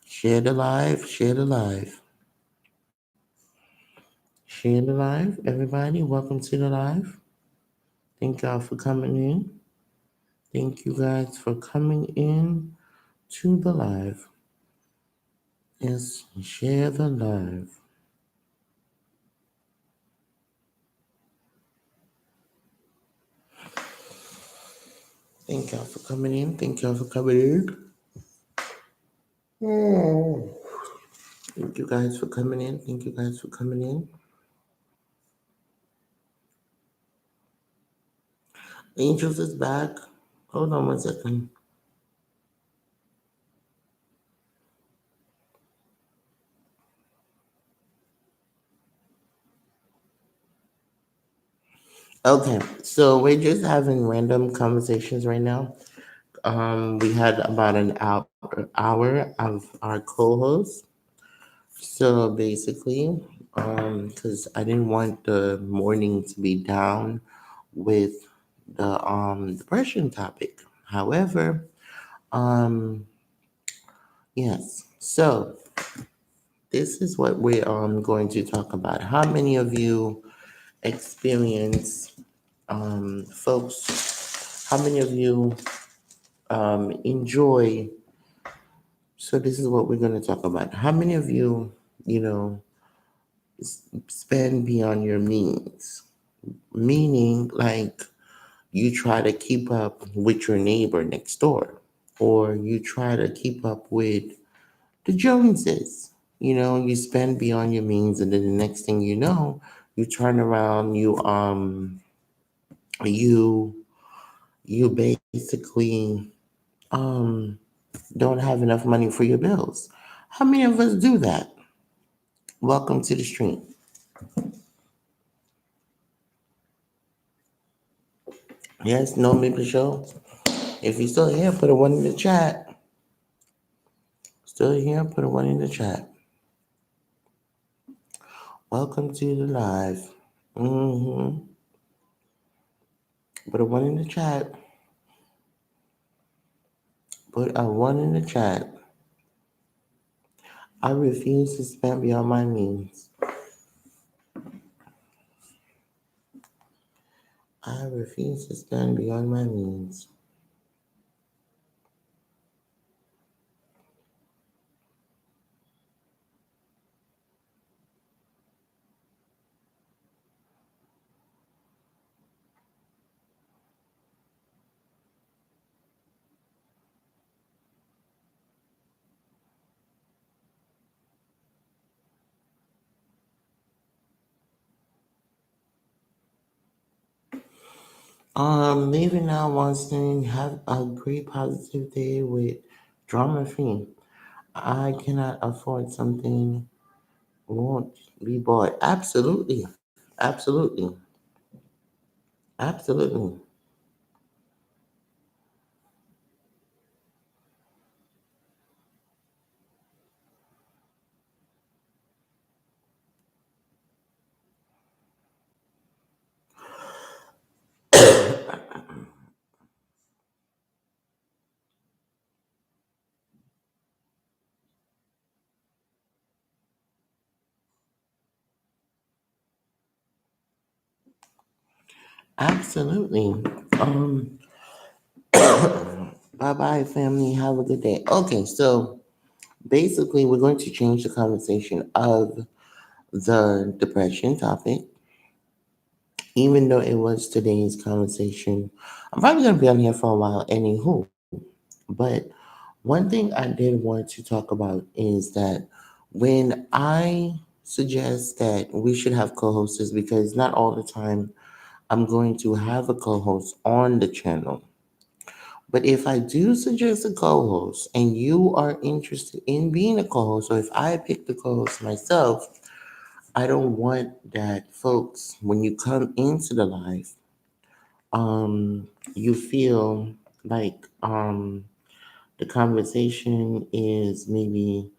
Share the live, share the live. Share the live, everybody. Welcome to the live. Thank y'all for coming in. Thank you guys for coming in to the live. Yes, share the live. Thank y'all for coming in. Thank y'all for coming in. Oh. Thank you guys for coming in. Thank you guys for coming in. Angels is back. Hold on 1 second. Okay, so we're just having random conversations right now. We had about an hour of our co-host. So basically, because I didn't want the morning to be down with the depression topic. However, um, yes. So this is what we're going to talk about. How many of you experience folks? How many of you enjoy? So this is what we're going to talk about. How many of you, you know, spend beyond your means? Meaning, like you try to keep up with your neighbor next door, or you try to keep up with the Joneses. You spend beyond your means, and then the next thing you know, you turn around, you you basically um don't have enough money for your bills. How many of us do that? Welcome to the stream. Yes, no me for sure. If you're still here, put a one in the chat. Still here, put a one in the chat. Welcome to the live. Mm-hmm. Put a one in the chat. Put a one in the chat. I refuse to spend beyond my means. I refuse to spend beyond my means. Leaving now wants to have a great positive day with drama free. I cannot afford something won't be bought. Absolutely. Absolutely. Absolutely. Absolutely. Um, bye bye, family. Have a good day. Okay, so basically, we're going to change the conversation of the depression topic, even though it was today's conversation. I'm probably going to be on here for a while, anywho. But one thing I did want to talk about is that when I suggest that we should have co hosts, because not all the time I'm going to have a co host on the channel. But if I do suggest a co host and you are interested in being a co host, or if I pick the co host myself, I don't want that, folks, when you come into the live, you feel like the conversation is maybe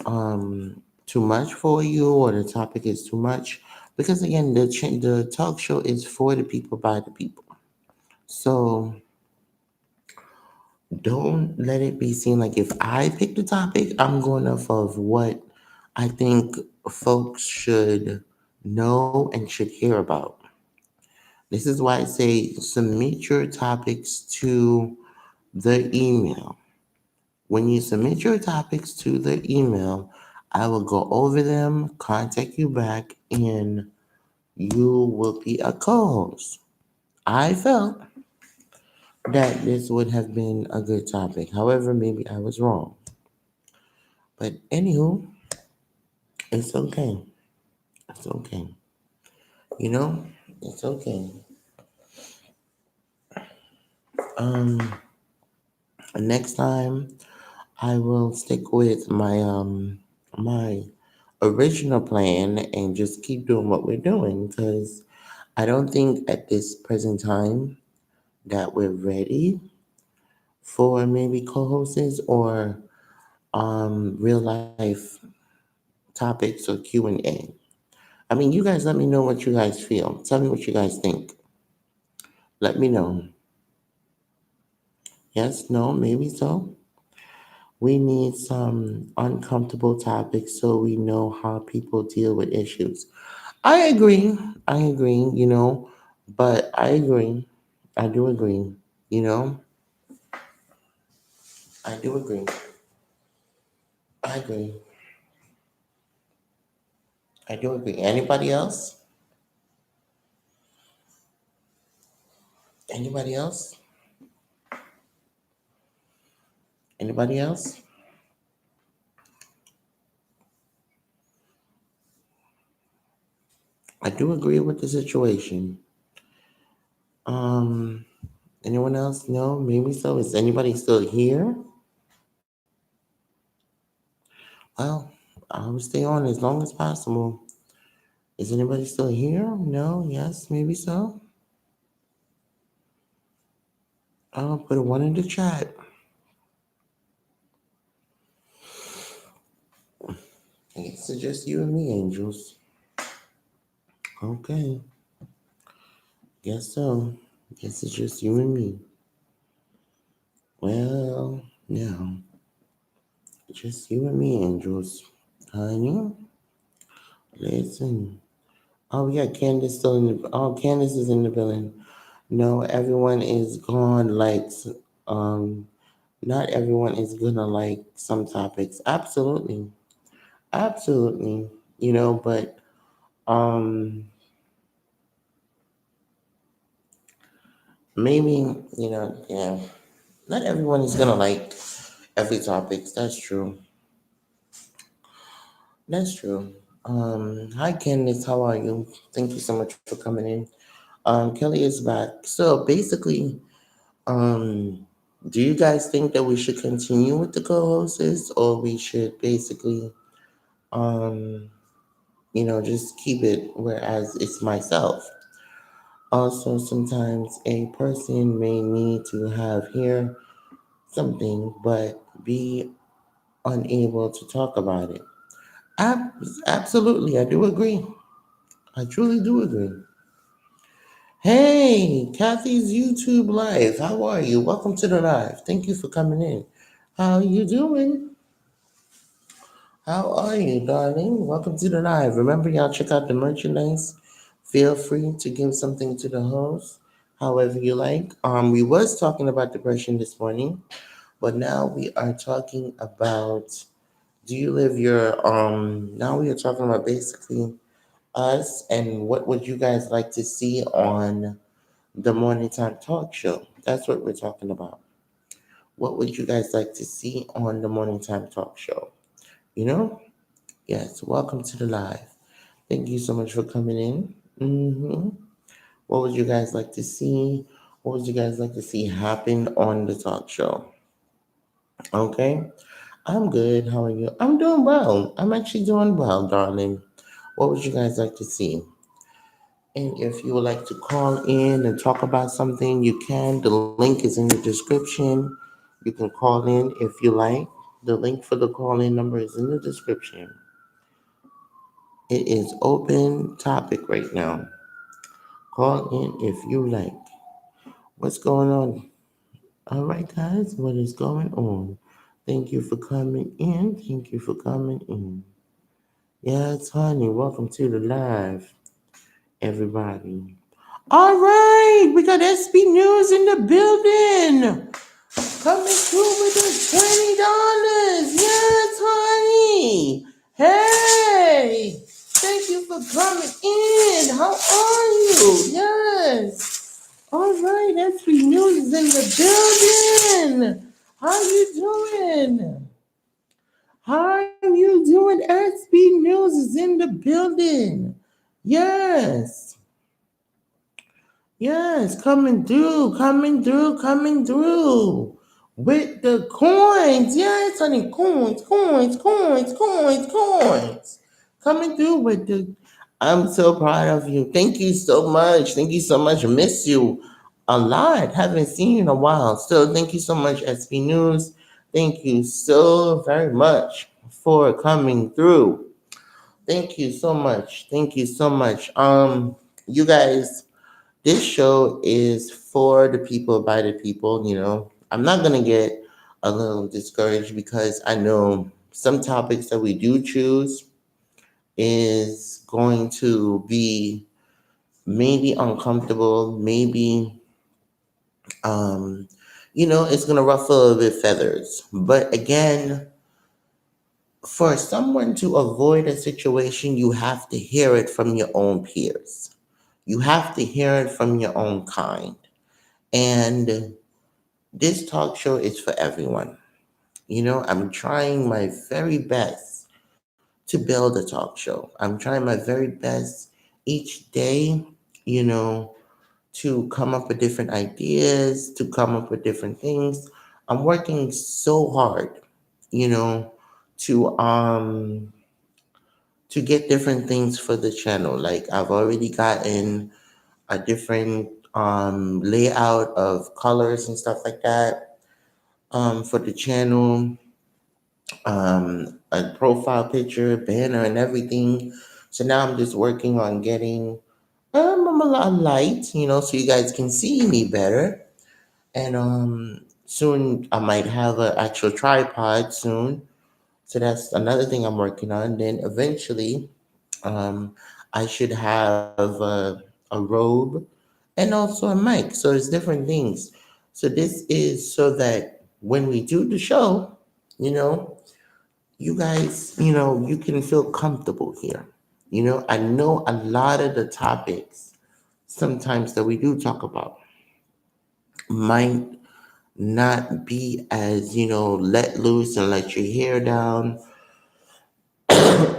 too much for you, or the topic is too much. Because again, the talk show is for the people by the people. So don't let it be seen like if I pick the topic, I'm going off of what I think folks should know and should hear about. This is why I say submit your topics to the email. When you submit your topics to the email, I will go over them, contact you back, and you will be a co host. I felt that this would have been a good topic. However, maybe I was wrong. But anywho, it's okay. It's okay. You know, it's okay. Um, next time I will stick with my original plan and just keep doing what we're doing, because I don't think at this present time that we're ready for maybe co-hosts or real life topics or Q&A. I mean, you guys let me know what you guys feel. Tell me what you guys think. Let me know. Yes, no, maybe so. We need some uncomfortable topics so we know how people deal with issues. I agree. I agree, but I agree. I do agree, you know? I do agree. I agree. I do agree. Anybody else? Anybody else? Anybody else? I do agree with the situation. Um, Anyone else? No, maybe so. Is anybody still here? Well, I will stay on as long as possible. Is anybody still here? No, yes, maybe so. I'll put a one in the chat. I guess it's just you and me, angels. Okay, guess so. Guess it's just you and me. Well, now, just you and me, angels. Honey, listen. Oh, yeah, Candace still in the. Oh, Candace is in the building. No, everyone is gone. Um, not everyone is gonna like some topics. Absolutely, absolutely. But um, maybe yeah. Not everyone is gonna like every topic. That's true. That's true. Hi Candice, how are you? Thank you so much for coming in. Kelly is back. So basically, um, do you guys think that we should continue with the co-hosts, or we should basically, um, just keep it whereas it's myself? Also, sometimes a person may need to have hear something but be unable to talk about it. Absolutely, I do agree. I truly do agree. Hey, Kathy's YouTube live. How are you? Welcome to the live. Thank you for coming in. How you doing? How are you, darling? Welcome to the live. Remember, y'all check out the merchandise. Feel free to give something to the host, however you like. We was talking about depression this morning, but now we are talking about do you live your now we are talking about basically us and what would you guys like to see on the morning time talk show. That's what we're talking about. What would you guys like to see on the morning time talk show? You know? Yes, welcome to the live. Thank you so much for coming in. What would you guys like to see? What would you guys like to see happen on the talk show? Okay, I'm good. How are you? I'm doing well. I'm actually doing well, darling. What would you guys like to see? And if you would like to call in and talk about something, you can. The link is in the description. You can call in if you like. The link for the call in number is in the description. It is open topic right now. Call in if you like. What's going on? All right, guys, what is going on? Thank you for coming in. Thank you for coming in. Yes, honey, welcome to the live, everybody. All right, we got SB News in the building. Coming through with the $20. Yes, honey. Hey, thank you for coming in. How are you? Yes. All right, SB News is in the building. How you doing? How you doing? SB News is in the building. Yes. Yes, coming through, coming through, coming through. With the coins. Yes, honey. Coins, coins, coins, coins, coins. Coming through with the. I'm so proud of you. Thank you so much. Thank you so much. I miss you a lot. Haven't seen you in a while. So thank you so much, SB News. Thank you so very much for coming through. Thank you so much. Thank you so much. You guys, this show is for the people by the people. I'm not gonna get a little discouraged because I know some topics that we do choose is going to be maybe uncomfortable, maybe um, it's gonna ruffle a bit feathers. But again, for someone to avoid a situation, you have to hear it from your own peers. You have to hear it from your own kind. And this talk show is for everyone. I'm trying my very best to build a talk show. I'm trying my very best each day, you know, to come up with different ideas, to come up with different things. I'm working so hard, you know, to get different things for the channel. Like I've already gotten a different layout of colors and stuff like that for the channel, a profile picture, banner, and everything. So now I'm just working on getting a lot of light, so you guys can see me better. And soon I might have an actual tripod soon. So that's another thing I'm working on. Then eventually, um, I should have a robe and also a mic. So it's different things. So this is so that when we do the show, you know, you guys, you can feel comfortable here. I know a lot of the topics sometimes that we do talk about might not be as, let loose and let your hair down,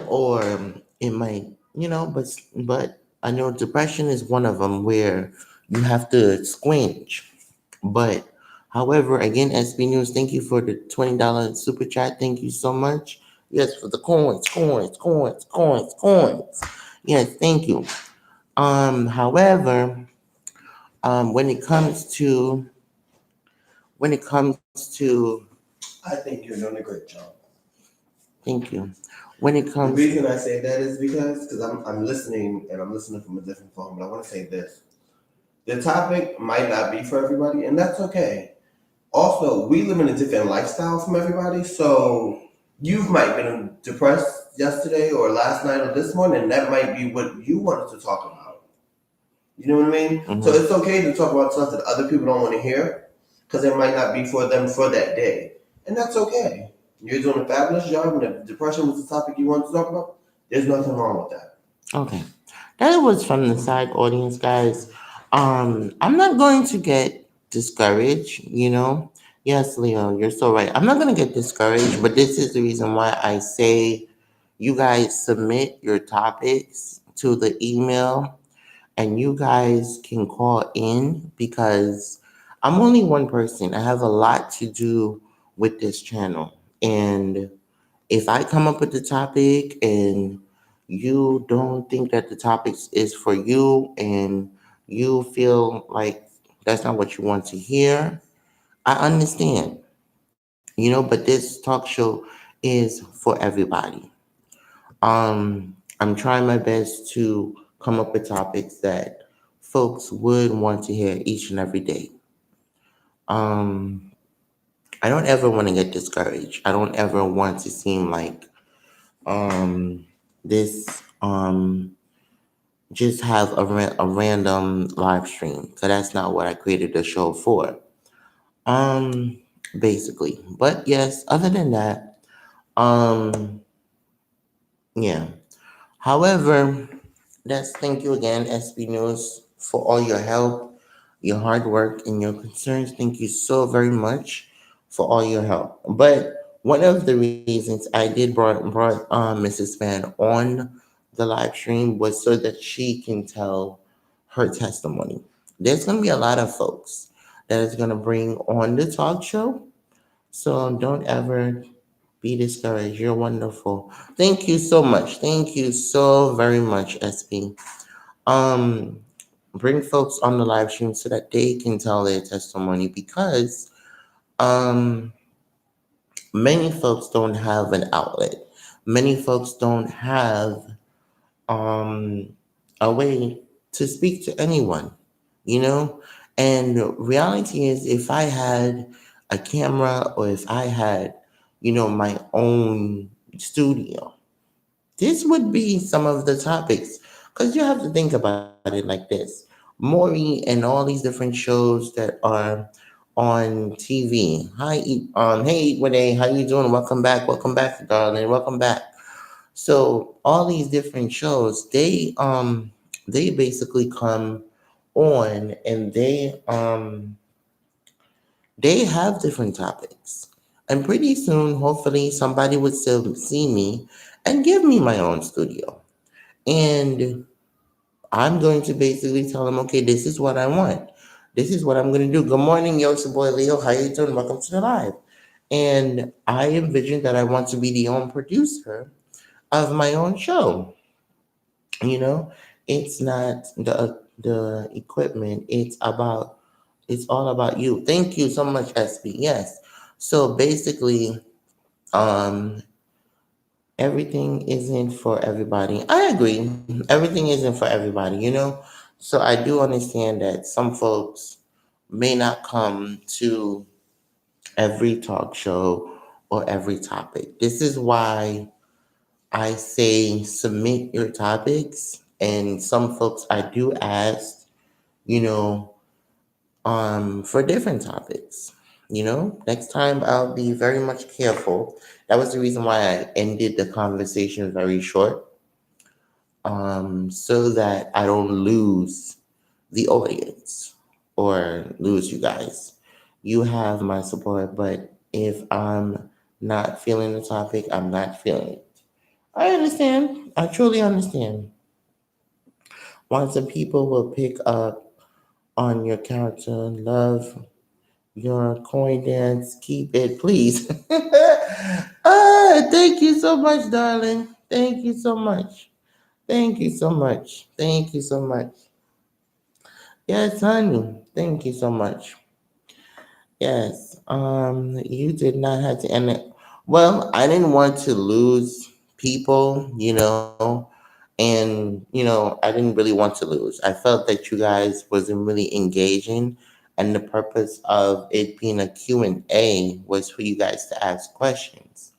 or it might, but I know depression is one of them where you have to squinch. But however, again, SB News, thank you for the $20 super chat. Thank you so much. Yes, for the coins, coins, coins, coins, coins. Yes, thank you. However, when it comes to I think you're doing a great job. thank you. When it The comes reason I say that is because I'm listening and I'm listening from a different phone, but I want to say this. The topic might not be for everybody, and that's okay. Also, we live in a different lifestyle from everybody, so you might been depressed yesterday or last night or this morning, and that might be what you wanted to talk about. You know what I mean? So Mhm. it's okay to talk about stuff that other people don't want to hear because it might not be for them for that day. And that's okay. You're doing a fabulous job, and if depression was the topic you wanted to talk about, there's nothing wrong with that. Okay. That was from the side audience, guys. I'm not going to get discouraged. Yes, Leo, you're so right. I'm not going to get discouraged, but this is the reason why I say you guys submit your topics to the email and you guys can call in because I'm only one person. I have a lot to do with this channel. And if I come up with the topic and you don't think that the topic is for you and you feel like that's not what you want to hear, I understand. But this talk show is for everybody. I'm trying my best to come up with topics that folks would want to hear each and every day. Um, I don't ever want to get discouraged. I don't ever want to seem like um this just have a random live stream because that's not what I created the show for. Um, basically, but yes, other than that, um, yeah. However, let's thank you again, SB News, for all your help, your hard work, and your concerns. Thank you so very much for all your help. But one of the reasons I did brought Mrs. Fan on the live stream was so that she can tell her testimony. There's gonna be a lot of folks that is gonna bring on the talk show, so don't ever be discouraged. You're wonderful. Thank you so much. Thank you so very much, SB. Um, bring folks on the live stream so that they can tell their testimony because many folks don't have an outlet. many folks don't have um, a way to speak to anyone, you know? And reality is, if I had a camera or if I had, my own studio, this would be some of the topics. Because you have to think about it like this. Maury and all these different shows that are on TV. Hey, Renee, how you doing? Welcome back, darling. Welcome back. So all these different shows, they basically come on and they have different topics. And pretty soon, hopefully, somebody would still see me and give me my own studio. And I'm going to basically tell them, okay, this is what I want. This is what I'm going to do. Good morning, yo, it's your boy Leo. How you doing? Welcome to the live. And I envision that I want to be the own producer of my own show. You know, it's not the equipment. It's all about you. Thank you so much, SB. Yes. So basically, um, everything isn't for everybody. I agree. Everything isn't for everybody. So I do understand that some folks may not come to every talk show or every topic. This is why I say submit your topics, and some folks I do ask, you know, for different topics. Next time I'll be very much careful. That was the reason why I ended the conversation very short, so that I don't lose the audience or lose you guys. You have my support, but if I'm not feeling the topic, I'm not feeling it. I understand. I truly understand. Once the people will pick up on your character, love your coin dance, keep it, please. Thank you so much, darling. Thank you so much. Thank you so much. Thank you so much. Yes, honey. Thank you so much. Yes. You did not have to end it. Well, I didn't want to lose people, and I didn't really want to lose. I felt that you guys wasn't really engaging, and the purpose of it being a Q&A was for you guys to ask questions.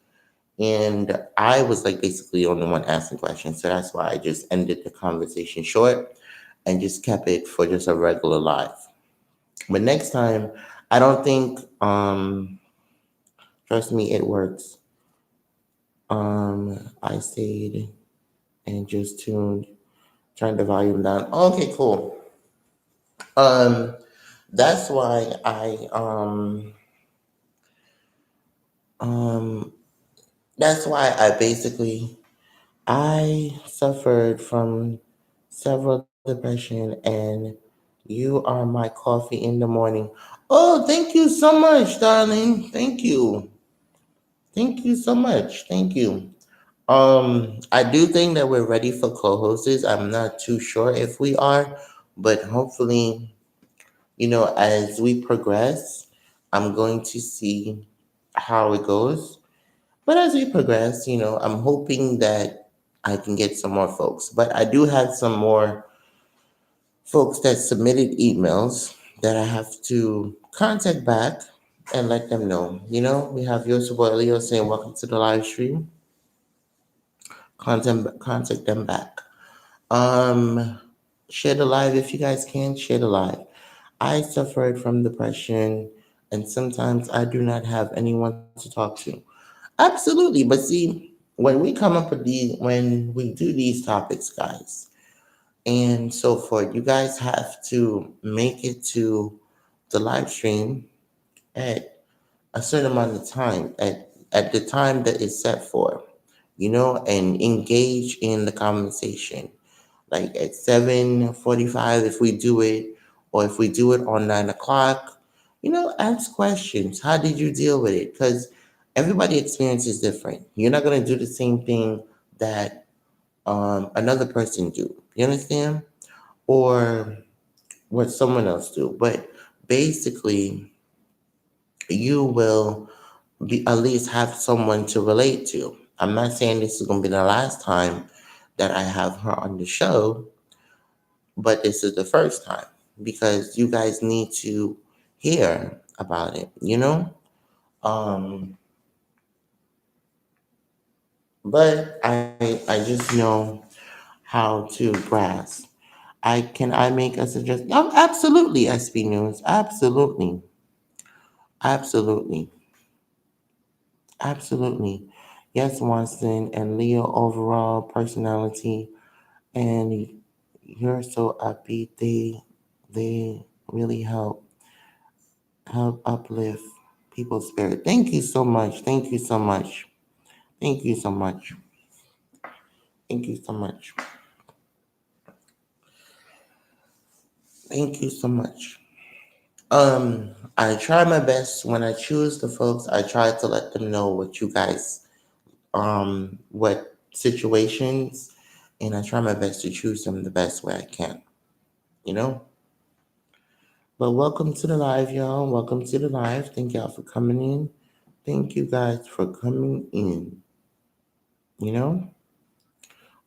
And I was like basically the only one asking questions, so that's why I just ended the conversation short and just kept it for just a regular live. But next time, I don't think trust me, it works. I stayed and just tuned, turned the volume down. Okay, cool. Um, that's why um that's why I basically I suffered from several depression, and you are my coffee in the morning. Oh, thank you so much, darling. Thank you. Thank you so much. Thank you. I do think that we're ready for co-hosts. I'm not too sure if we are, but hopefully, as we progress, I'm going to see how it goes. But as we progress, I'm hoping that I can get some more folks. But I do have some more folks that submitted emails that I have to contact back and let them know. We have Yosubo Leo saying, welcome to the live stream. Contact them back. Um, Share the live if you guys can. Share the live. I suffered from depression, and sometimes I do not have anyone to talk to. Absolutely, but see, when we do these topics, guys, and so forth, you guys have to make it to the live stream at a certain amount of time, at the time that is set for, and engage in the conversation like at 7:45 if we do it, or if we do it on 9 o'clock. Ask questions. How did you deal with it? Because everybody experience is different. You're not gonna do the same thing that another person do. You understand? Or what someone else do. But basically, you will be at least have someone to relate to. I'm not saying this is gonna be the last time that I have her on the show, but this is the first time because you guys need to hear about it, you know? Um, but I just know how to grasp. I make a suggestion? Oh, absolutely, SB News. Absolutely. Absolutely. Absolutely. Yes, Watson and Leo overall personality and you're so upbeat. They really help uplift people's spirit. Thank you so much. Thank you so much. Thank you so much. Thank you so much. Thank you so much. I try my best when I choose the folks. I try to let them know what you guys, what situations, and I try my best to choose them the best way I can. You know. But welcome to the live, y'all. Welcome to the live. Thank y'all for coming in. Thank you guys for coming in. You know.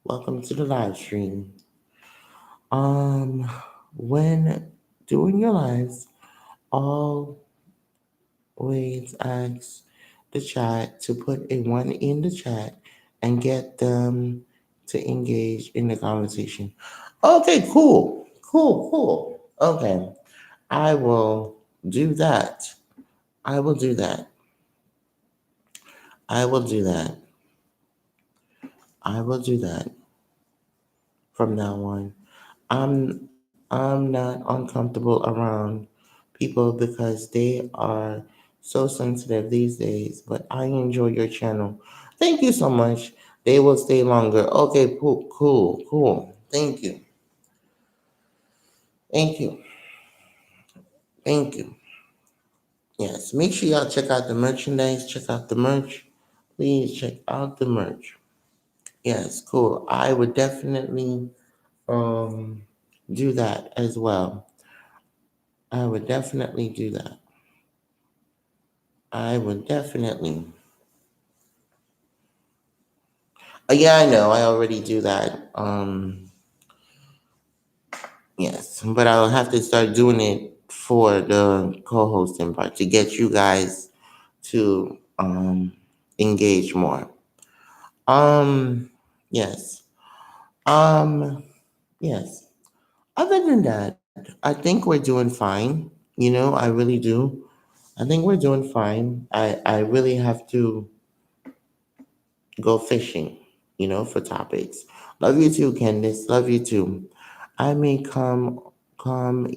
Welcome to the live stream. Um, when doing your lives, always ask the chat to put a one in the chat and get them to engage in the conversation. Okay, cool. Cool, cool. Okay. I will do that. I will do that. I will do that. I will do that from now on. I'm not uncomfortable around people because they are so sensitive these days, but I enjoy your channel. Thank you so much. They will stay longer. Okay, cool, cool, cool. Thank you. Thank you. Thank you. Yes, make sure y'all check out the merchandise. Check out the merch. Please check out the merch. Yes, cool. I would definitely um do that as well. I would definitely do that. I would definitely. Yeah, I know. I already do that. Yes, but I'll have to start doing it for the co-hosting part to get you guys to engage more. Um, yes. Um, yes. Other than that, I think we're doing fine. You know, I really do. I think we're doing fine. I really have to go fishing, for topics. Love you too, Candice. Love you too. I may come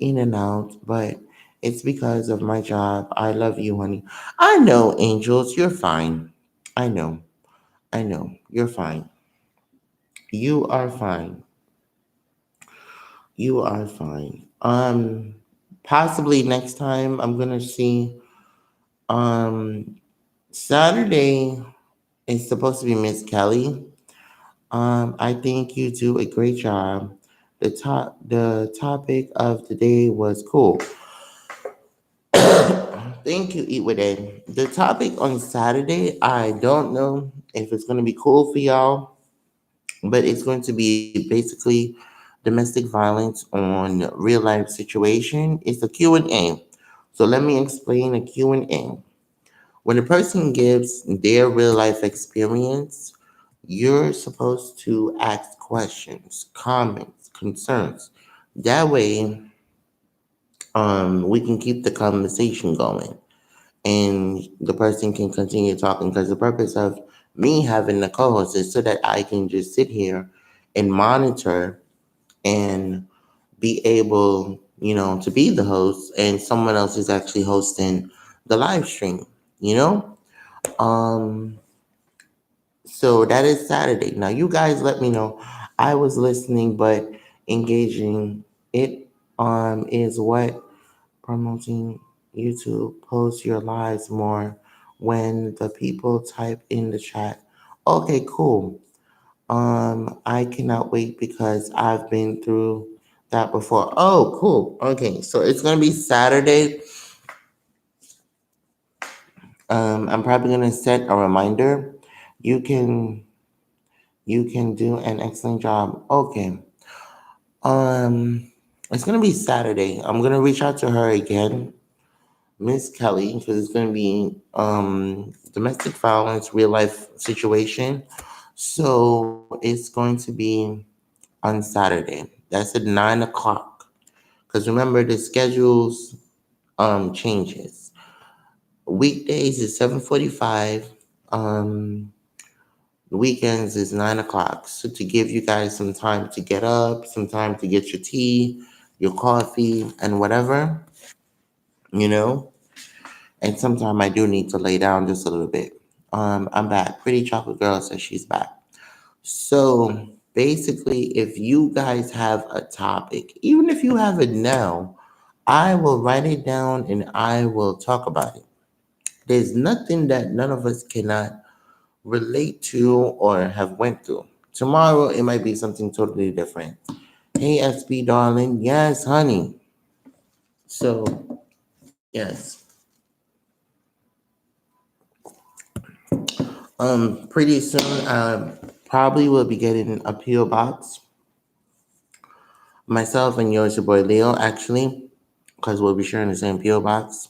in and out, but it's because of my job. I love you, honey. I know, angels, you're fine. I know. I know. You're fine. You are fine. You are fine. Possibly next time I'm gonna see um Saturday is supposed to be Miss Kelly. I think you do a great job. The topic of the day was cool. Thank you, Eat With It. The topic on Saturday, I don't know if it's gonna be cool for y'all, but it's going to be basically domestic violence on real life situation. It's a Q&A. So let me explain a Q&A. When a person gives their real life experience, you're supposed to ask questions, comments, concerns. That way, we can keep the conversation going and the person can continue talking. Because the purpose of me having the co-host is so that I can just sit here and monitor and be able, to be the host, and someone else is actually hosting the live stream. You know. So that is Saturday. Now you guys let me know. I was listening, but engaging it is what promoting YouTube post your lives more when the people type in the chat. Okay, cool. I cannot wait because I've been through that before. Oh, cool. Okay, so it's gonna be Saturday. I'm probably gonna set a reminder You can you can do an excellent job. Okay. Um, it's gonna be Saturday. I'm gonna reach out to her again, Miss Kelly, because it's gonna be domestic violence, real life situation. So it's going to be on Saturday. That's at 9 o'clock. Because remember the schedules changes. Weekdays is 7:45. Um, weekends is 9 o'clock. So to give you guys some time to get up, some time to get your tea, your coffee, and whatever, you know. And sometimes I do need to lay down just a little bit. I'm back. Pretty Chocolate Girl says she's back. So basically, if you guys have a topic, even if you have it now, I will write it down and I will talk about it. There's nothing that none of us cannot relate to or have went through. Tomorrow it might be something totally different. Hey SB darling, yes, honey. So yes. Pretty soon probably will be getting a PO box. Myself and yours, your boy Leo, actually, because we'll be sharing the same PO box.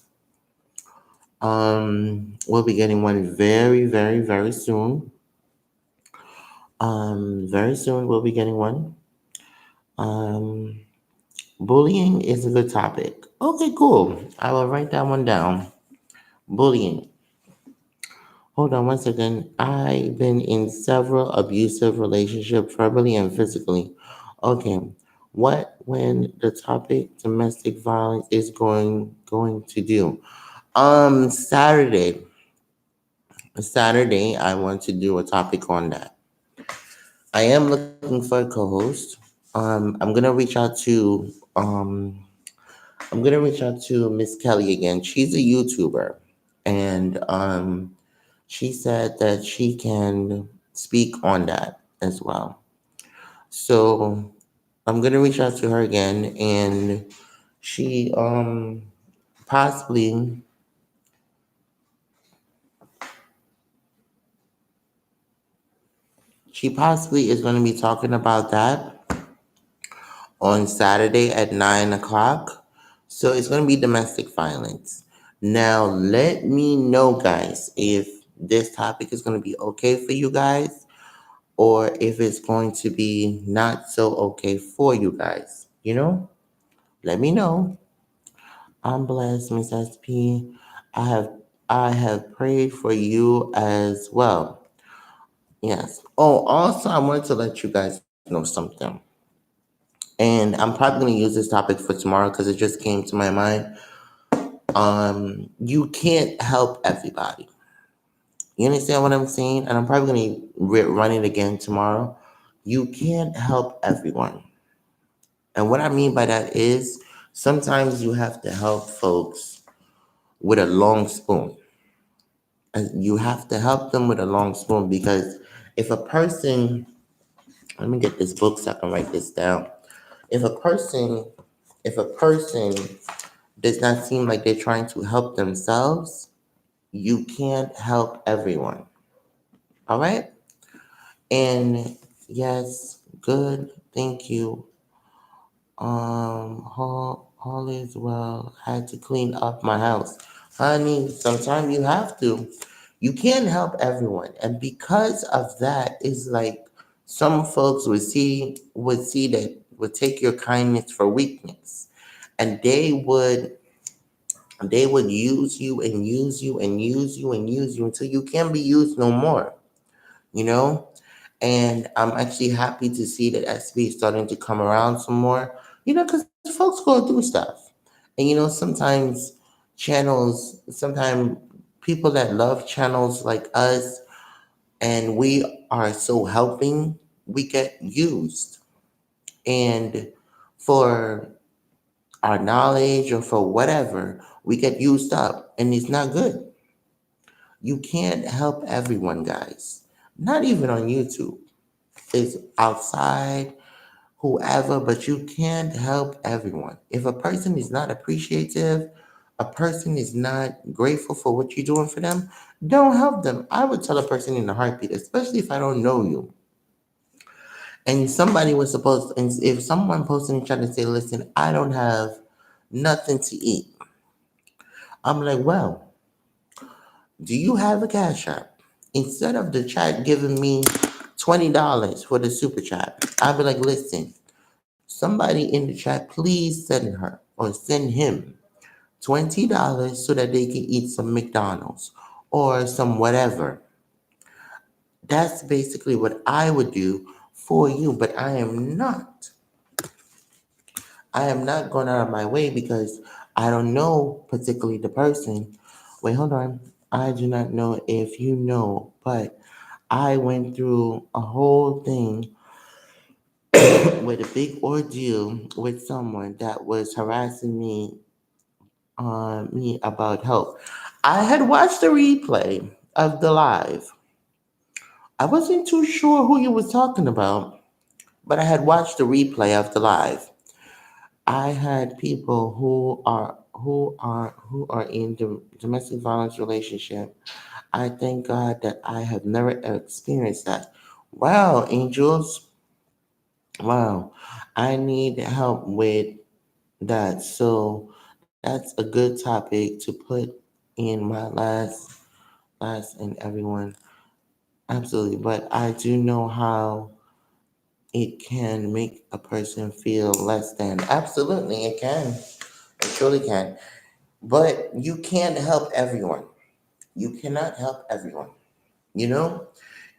We'll be getting one very, very, very soon. Very soon we'll be getting one. Um, bullying is a good topic. Okay, cool. I will write that one down. Bullying. Hold on one second. I've been in several abusive relationships, verbally and physically. Okay. What when the topic domestic violence is going to do? Saturday. Saturday, I want to do a topic on that. I am looking for a co-host. I'm gonna reach out to Miss Kelly again. She's a YouTuber, and she said that she can speak on that as well. So I'm gonna reach out to her again, and she possibly she possibly is gonna be talking about that on Saturday at 9 o'clock. So it's gonna be domestic violence. Now let me know, guys, if this topic is gonna be okay for you guys or if it's going to be not so okay for you guys. Let me know. I'm blessed, Miss SP. I have I have prayed for you as well. Yes. Oh, also I wanted to let you guys know something. And I'm probably gonna use this topic for tomorrow because it just came to my mind. You can't help everybody. You understand what I'm saying? And I'm probably gonna run it again tomorrow. You can't help everyone. And what I mean by that is sometimes you have to help folks with a long spoon. And you have to help them with a long spoon because if a person, let me get this book so I can write this down. If a person, if a person does not seem like they're trying to help themselves, you can't help everyone. All right? And yes, good. Thank you. All is well. Had to clean up my house. Honey, sometimes you have to. You can't help everyone. And because of that, it's like some folks would see that would take your kindness for weakness. And they would use you and use you and use you and use you until you can't be used no more. You know? And I'm actually happy to see that SB is starting to come around some more, because folks go through stuff. And, sometimes people that love channels like us and we are so helping, we get used. And for our knowledge or for whatever, we get used up and it's not good. You can't help everyone, guys. Not even on YouTube. It's outside, whoever, but you can't help everyone. If a person is not appreciative a person is not grateful for what you're doing for them, don't help them. I would tell a person in a heartbeat, especially if I don't know you. And somebody was supposed, and if someone posted and tried to say, listen, I don't have nothing to eat. I'm like, well, do you have a cash app? Instead of the chat giving me $20 for the super chat, I'd be like, listen, somebody in the chat, please send her or send him $20 so that they can eat some McDonald's or some whatever. That's basically what I would do for you, but I am not going out of my way because I don't know particularly the person. Wait, hold on. I do not know if you know, but I went through a whole thing with a big ordeal with someone that was harassing me about help. I had watched the replay of the live. I wasn't too sure who you was talking about, but I had watched the replay of the live. I had people who are in the domestic violence relationship. I thank God that I have never experienced that. Wow, angels. Wow. I need help with that. So that's a good topic to put in my last and everyone. Absolutely. But I do know how it can make a person feel less than. Absolutely, it can. It truly can. But you can't help everyone. You cannot help everyone, you know?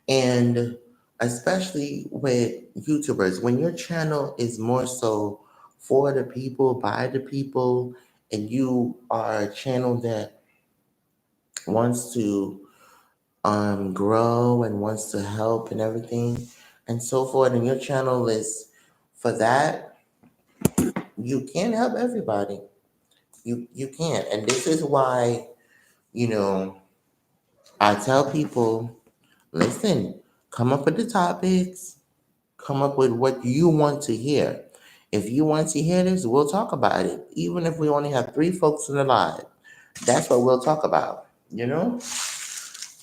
And especially with YouTubers, when your channel is more so for the people, by the people, and you are a channel that wants to grow and wants to help and everything and so forth, and your channel is for that, you can't help everybody. You can't. And this is why, you know, I tell people, listen, come up with the topics, come up with what you want to hear. If you want to hear this, we'll talk about it. Even if we only have three folks in the live, that's what we'll talk about.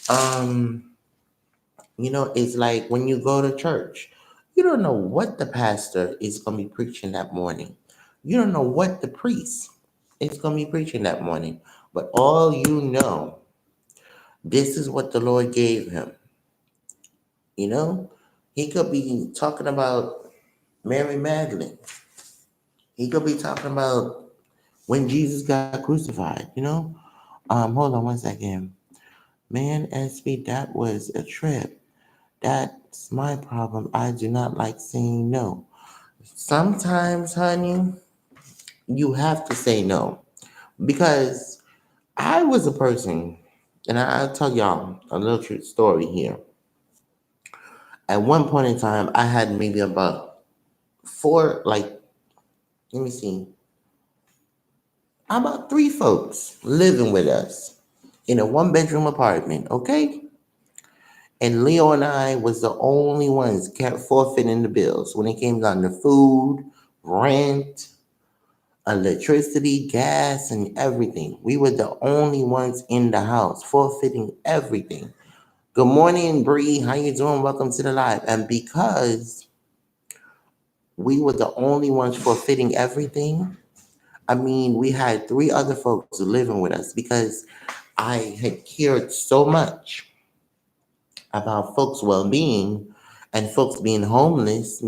Um, it's like when you go to church, you don't know what the pastor is gonna be preaching that morning. You don't know what the priest is gonna be preaching that morning. But all you know, this is what the Lord gave him. You know, he could be talking about Mary Magdalene. He could be talking about when Jesus got crucified. Hold on one second. Man, SB, that was a trip. That's my problem. I do not like saying no. Sometimes, honey, you have to say no. Because I was a person, and I'll tell y'all a little true story here. At one point in time, I had maybe about four, like, let me see, about three folks living with us in a one-bedroom apartment, okay? And Leo and I was the only ones kept forfeiting the bills when it came down to food, rent, electricity, gas, and everything. We were the only ones in the house forfeiting everything. Good morning, Bree. How you doing? Welcome to the live. And because we were the only ones forfeiting everything, I mean, we had three other folks living with us because I had cared so much about folks' well being and folks being homeless,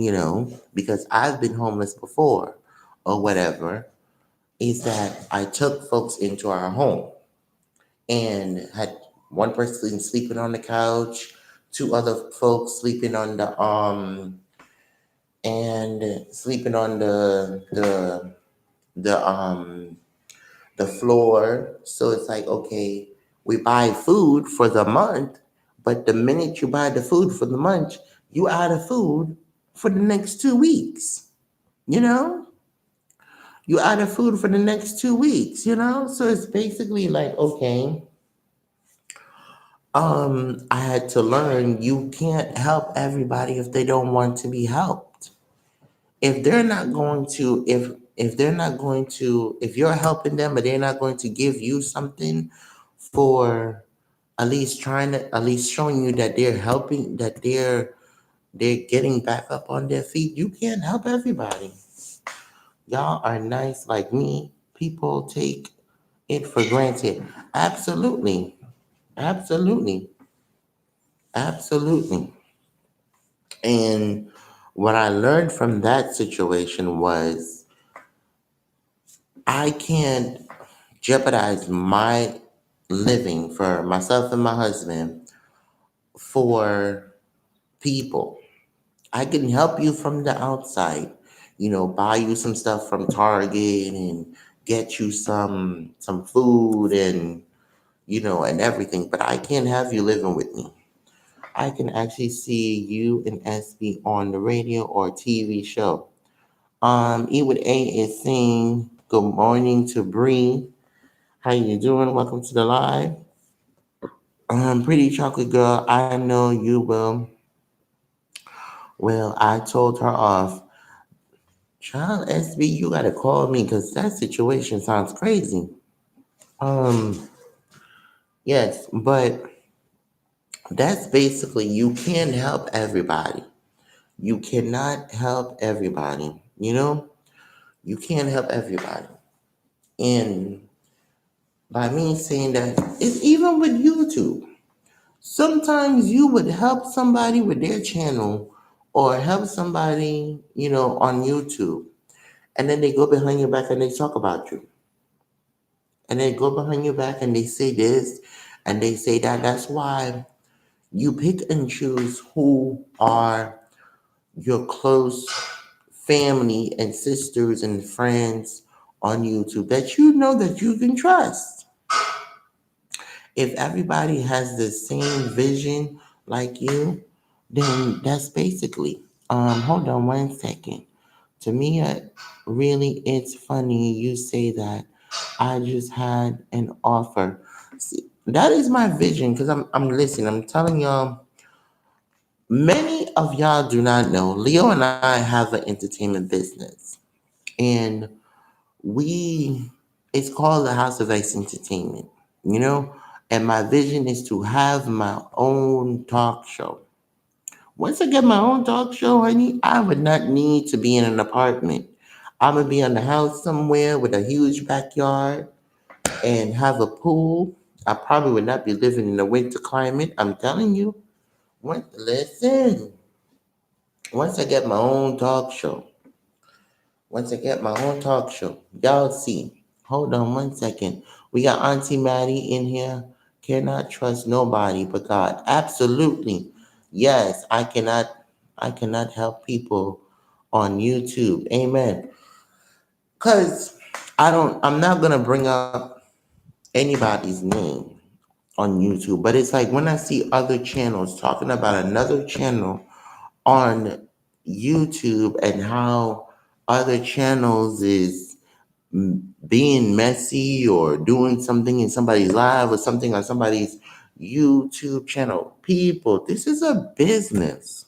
because I've been homeless before or whatever, is that I took folks into our home and had one person sleeping on the couch, two other folks sleeping on the the floor. So it's like, okay, we buy food for the month, but the minute you buy the food for the month, you out of food for the next 2 weeks. You know, you out of food for the next 2 weeks. So it's basically like, okay, I had to learn you can't help everybody if they don't want to be helped. If they're not going to, if if they're not going to, if you're helping them, but they're not going to give you something for at least trying to, at least showing you that they're helping, that they're getting back up on their feet, you can't help everybody. Y'all are nice like me. People take it for granted. Absolutely. Absolutely. Absolutely. And what I learned from that situation was I can't jeopardize my living for myself and my husband for people. I can help you from the outside, buy you some stuff from Target and get you some food and everything, but I can't have you living with me. I can actually see you and SB on the radio or TV show. E with A is saying good morning to Bree. How you doing? Welcome to the live. Pretty chocolate girl, I know you will. Well, I told her off. Child SB, you gotta call me because that situation sounds crazy. Um, yes, but that's basically you can't help everybody. You cannot help everybody. You can't help everybody. And by me saying that, it's even with YouTube. Sometimes you would help somebody with their channel or help somebody, on YouTube. And then they go behind your back and they talk about you. And they go behind your back and they say this and they say that. That's why you pick and choose who are your close family and sisters and friends on YouTube that you know that you can trust. If everybody has the same vision like you, then that's basically. Hold on one second. To me, really, it's funny you say that. I just had an offer. See, that is my vision because I'm listening. I'm telling y'all, many of y'all do not know. Leo and I have an entertainment business, and we it's called the House of X Entertainment. You know, and my vision is to have my own talk show. Once I get my own talk show, honey, I would not need to be in an apartment. I'm gonna be in the house somewhere with a huge backyard and have a pool. I probably would not be living in the winter climate. I'm telling you. Listen, once I get my own talk show, y'all see. Hold on one second. We got Auntie Maddie in here. Cannot trust nobody but God. Absolutely. Yes, I cannot help people on YouTube. Amen. Cause I'm not gonna bring up anybody's name on YouTube, but it's like when I see other channels talking about another channel on YouTube and how other channels is being messy or doing something in somebody's live or something on somebody's YouTube channel. People, this is a business.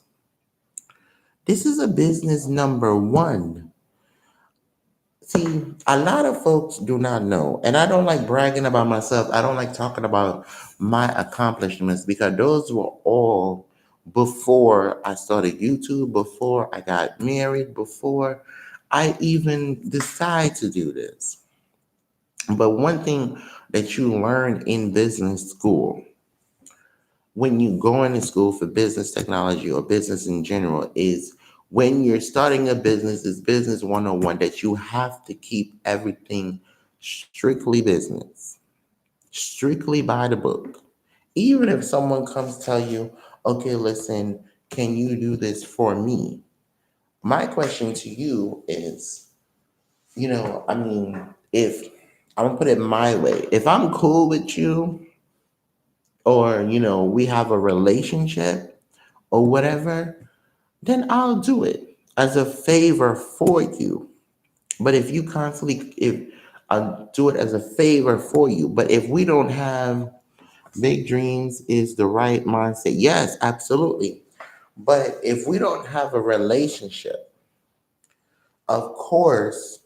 This is a business number one. See, a lot of folks do not know, and I don't like bragging about myself. I don't like talking about my accomplishments because those were all before I started YouTube, before I got married, before I even decide to do this. But one thing that you learn in business school, when you go into school for business technology or business in general, is when you're starting a business, is business 101 that you have to keep everything strictly business, strictly by the book. Even if someone comes tell you, okay, listen, can you do this for me? My question to you is, I mean, if I'm gonna put it my way, if I'm cool with you or, we have a relationship or whatever, then I'll do it as a favor for you. But if I'll do it as a favor for you. But if we don't have big dreams, is the right mindset. Yes, absolutely. But if we don't have a relationship, of course,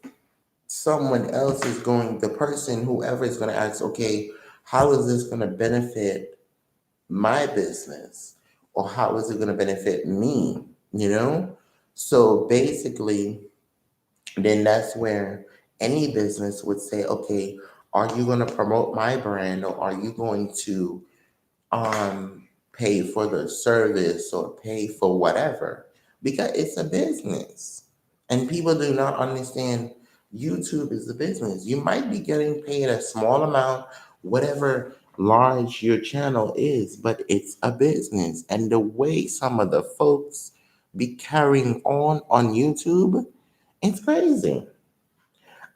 someone else is going, the person, whoever is going to ask, okay, how is this going to benefit my business? Or how is it going to benefit me? You know? So basically, then that's where any business would say, okay, are you going to promote my brand, or are you going to pay for the service or pay for whatever? Because it's a business. And people do not understand YouTube is a business. You might be getting paid a small amount, whatever large your channel is, but it's a business. And the way some of the folks be carrying on YouTube, it's crazy.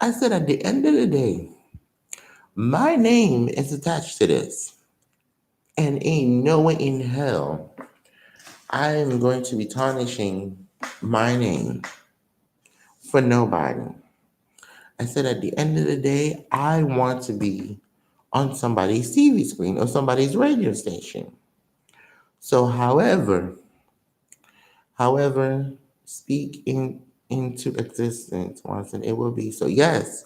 I said at the end of the day, my name is attached to this. And ain't no way in hell I am going to be tarnishing my name for nobody. I said at the end of the day, I want to be on somebody's TV screen or somebody's radio station. So however, speak into existence once and it will be. So yes,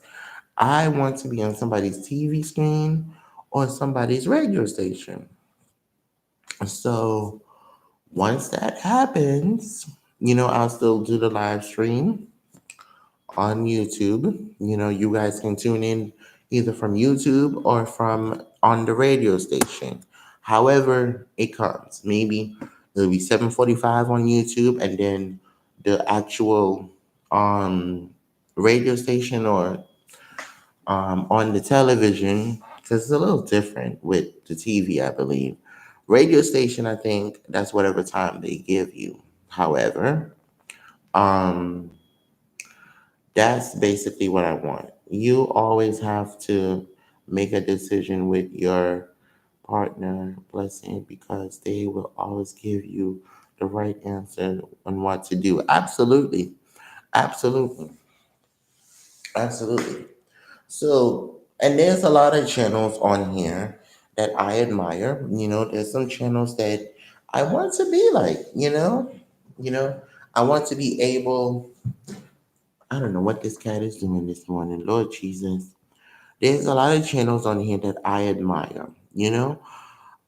I want to be on somebody's TV screen or somebody's radio station. So once that happens, I'll still do the live stream on YouTube. You guys can tune in either from YouTube or from on the radio station. However it comes. Maybe it'll be 7:45 on YouTube, and then the actual um radio station, or on the television, because it's a little different with the TV, I believe. Radio station, I think that's whatever time they give you. However, um, that's basically what I want. You always have to make a decision with your partner, blessing, because they will always give you the right answer on what to do. Absolutely. Absolutely. Absolutely. So, and there's a lot of channels on here that I admire. There's some channels that I want to be like, you know, I want to be able, I don't know what this cat is doing this morning, Lord Jesus. There's a lot of channels on here that I admire,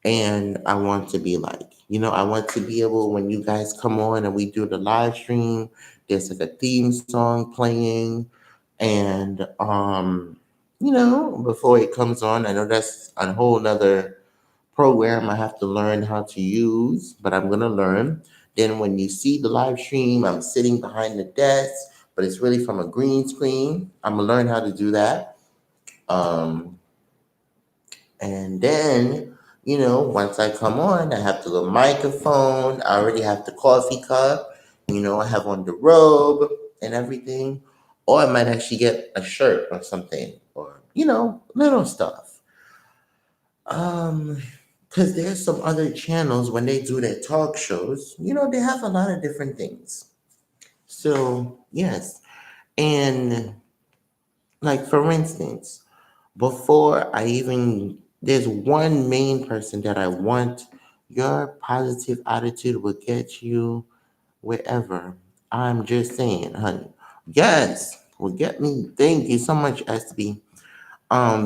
and I want to be like. I want to be able, when you guys come on and we do the live stream, there's like a theme song playing, and before it comes on, I know that's a whole nother program I have to learn how to use, but I'm gonna learn. Then when you see the live stream, I'm sitting behind the desk, but it's really from a green screen. I'm gonna learn how to do that. Um, and then, once I come on, I have the microphone. I already have the coffee cup. I have on the robe and everything. Or I might actually get a shirt or something, or, little stuff. Um, because there's some other channels when they do their talk shows, they have a lot of different things. So, yes. And, like, for instance, before I even, there's one main person that I want. Your positive attitude will get you wherever. I'm just saying, honey. Yes, will get me. Thank you so much, SB.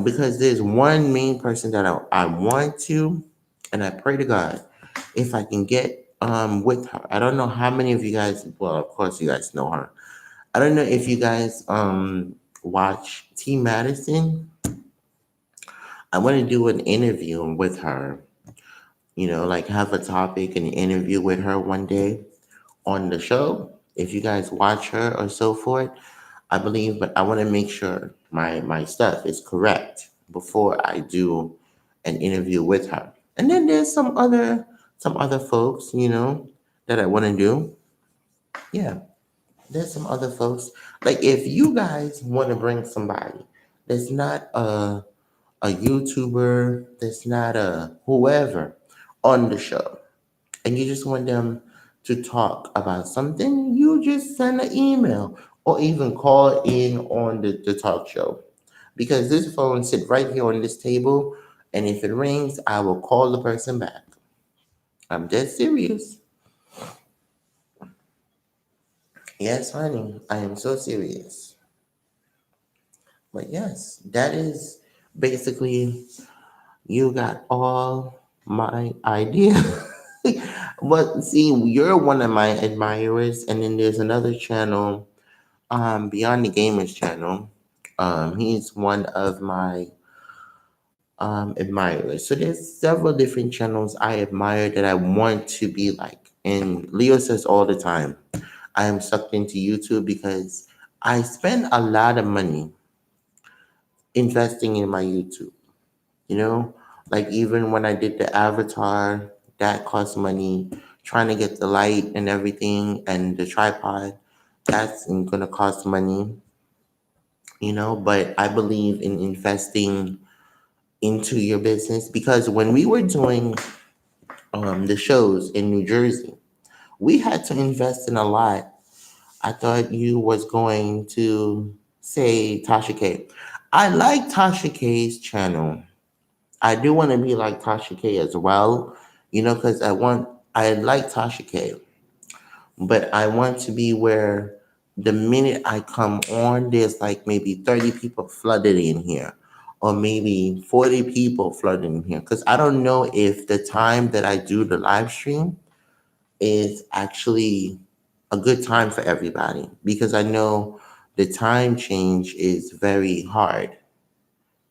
Because there's one main person that I want to, and I pray to God if I can get with her. I don't know how many of you guys. Well, of course you guys know her. I don't know if you guys watch T Madison. I want to do an interview with her, like have a topic and interview with her one day on the show. If you guys watch her or so forth, I believe, but I want to make sure my stuff is correct before I do an interview with her. And then there's some other folks, that I want to do. Yeah, there's some other folks. Like if you guys want to bring somebody that's not a YouTuber, that's not a whoever on the show, and you just want them to talk about something, you just send an email or even call in on the talk show. Because this phone sit right here on this table, and if it rings, I will call the person back. I'm dead serious. Yes, honey, I am so serious. But yes, that is basically you got all my idea. But see, you're one of my admirers, and then there's another channel, Beyond the Gamers channel. He's one of my admirers. So there's several different channels I admire that I want to be like. And Leo says all the time, I am sucked into YouTube because I spend a lot of money investing in my YouTube. You know, like even when I did the avatar, that cost money. Trying to get the light and everything and the tripod, that's gonna cost money. But I believe in investing into your business because when we were doing the shows in New Jersey, we had to invest in a lot. I thought you was going to say Tasha K. I like Tasha K's channel. I do want to be like Tasha K as well, because I like Tasha K, but I want to be where the minute I come on, there's like maybe 30 people flooded in here, or maybe 40 people flooded in here. Because I don't know if the time that I do the live stream is actually a good time for everybody, because I know the time change is very hard.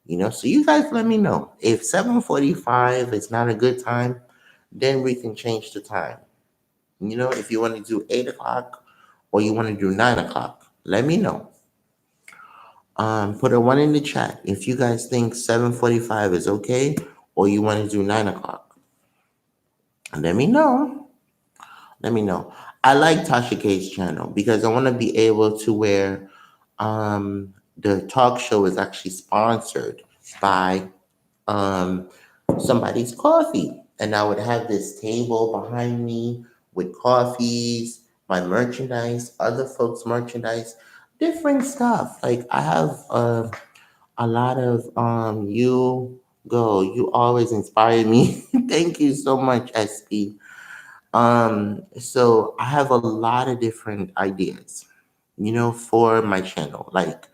So you guys let me know if 7:45 is not a good time, then we can change the time. If you want to do 8 o'clock or you want to do 9 o'clock, let me know. Put a one in the chat if you guys think 7:45 is okay or you want to do 9 o'clock. Let me know. Let me know. I like Tasha K's channel because I want to be able to where the talk show is actually sponsored by um, somebody's coffee. And I would have this table behind me with coffees, my merchandise, other folks' merchandise, different stuff. Like I have a lot of you go. You always inspire me. Thank you so much, SP. So I have a lot of different ideas, for my channel. Like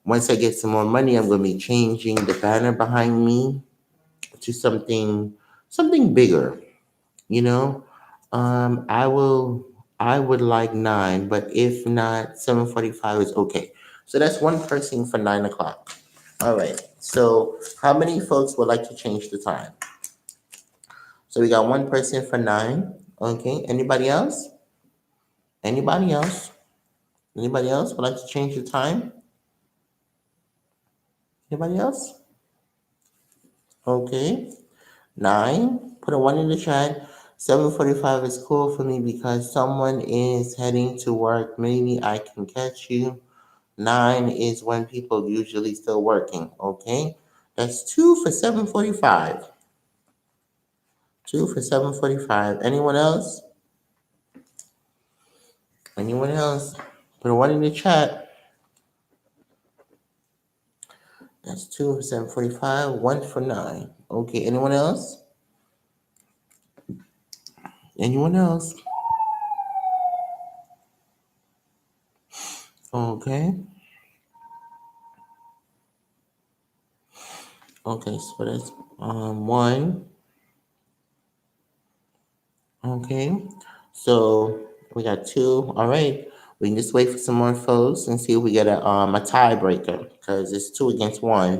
once I get some more money, I'm gonna be changing the banner behind me to something bigger, you know. I would like 9, but if not, 7:45 is okay. So that's one person for 9 o'clock. All right. So how many folks would like to change the time? So we got one person for 9. Okay. Anybody else? Anybody else? Anybody else would like to change the time? Anybody else? Okay. 9. Put a one in the chat. 7:45 is cool for me because someone is heading to work. Maybe I can catch you. 9 is when people usually still working. Okay. That's 2 for 7:45. 2 for 7:45. Anyone else? Anyone else? Put a one in the chat. That's 2 for 7:45. 1 for 9. Okay. Anyone else? Anyone else? Okay. Okay. So that's 1. Okay. So we got 2. All right. We can just wait for some more folks and see if we get a tiebreaker because it's 2 against 1.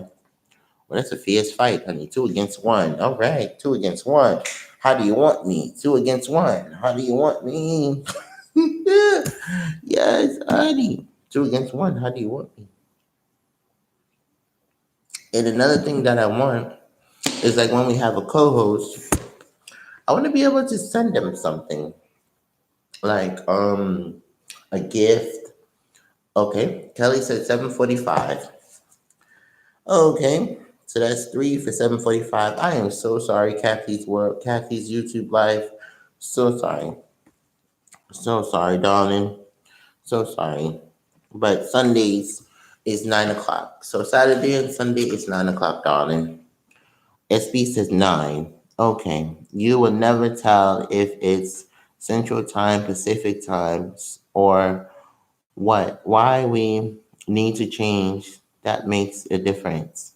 Well, that's a fierce fight, honey. 2 against 1. All right. 2 against 1. How do you want me? 2 against 1. How do you want me? Yes, honey. 2 against 1. How do you want me? And another thing that I want is like when we have a co-host, I want to be able to send them something like a gift. Okay, Kelly said 7:45. Okay, so that's 3 for 7:45. I am so sorry, Kathy's YouTube live. So sorry, so sorry, darling. So sorry. But Sundays is 9 o'clock. So Saturday and Sunday is 9 o'clock, darling. SB says 9. Okay, you will never tell if it's Central Time, Pacific times, or what? Why we need to change That makes a difference.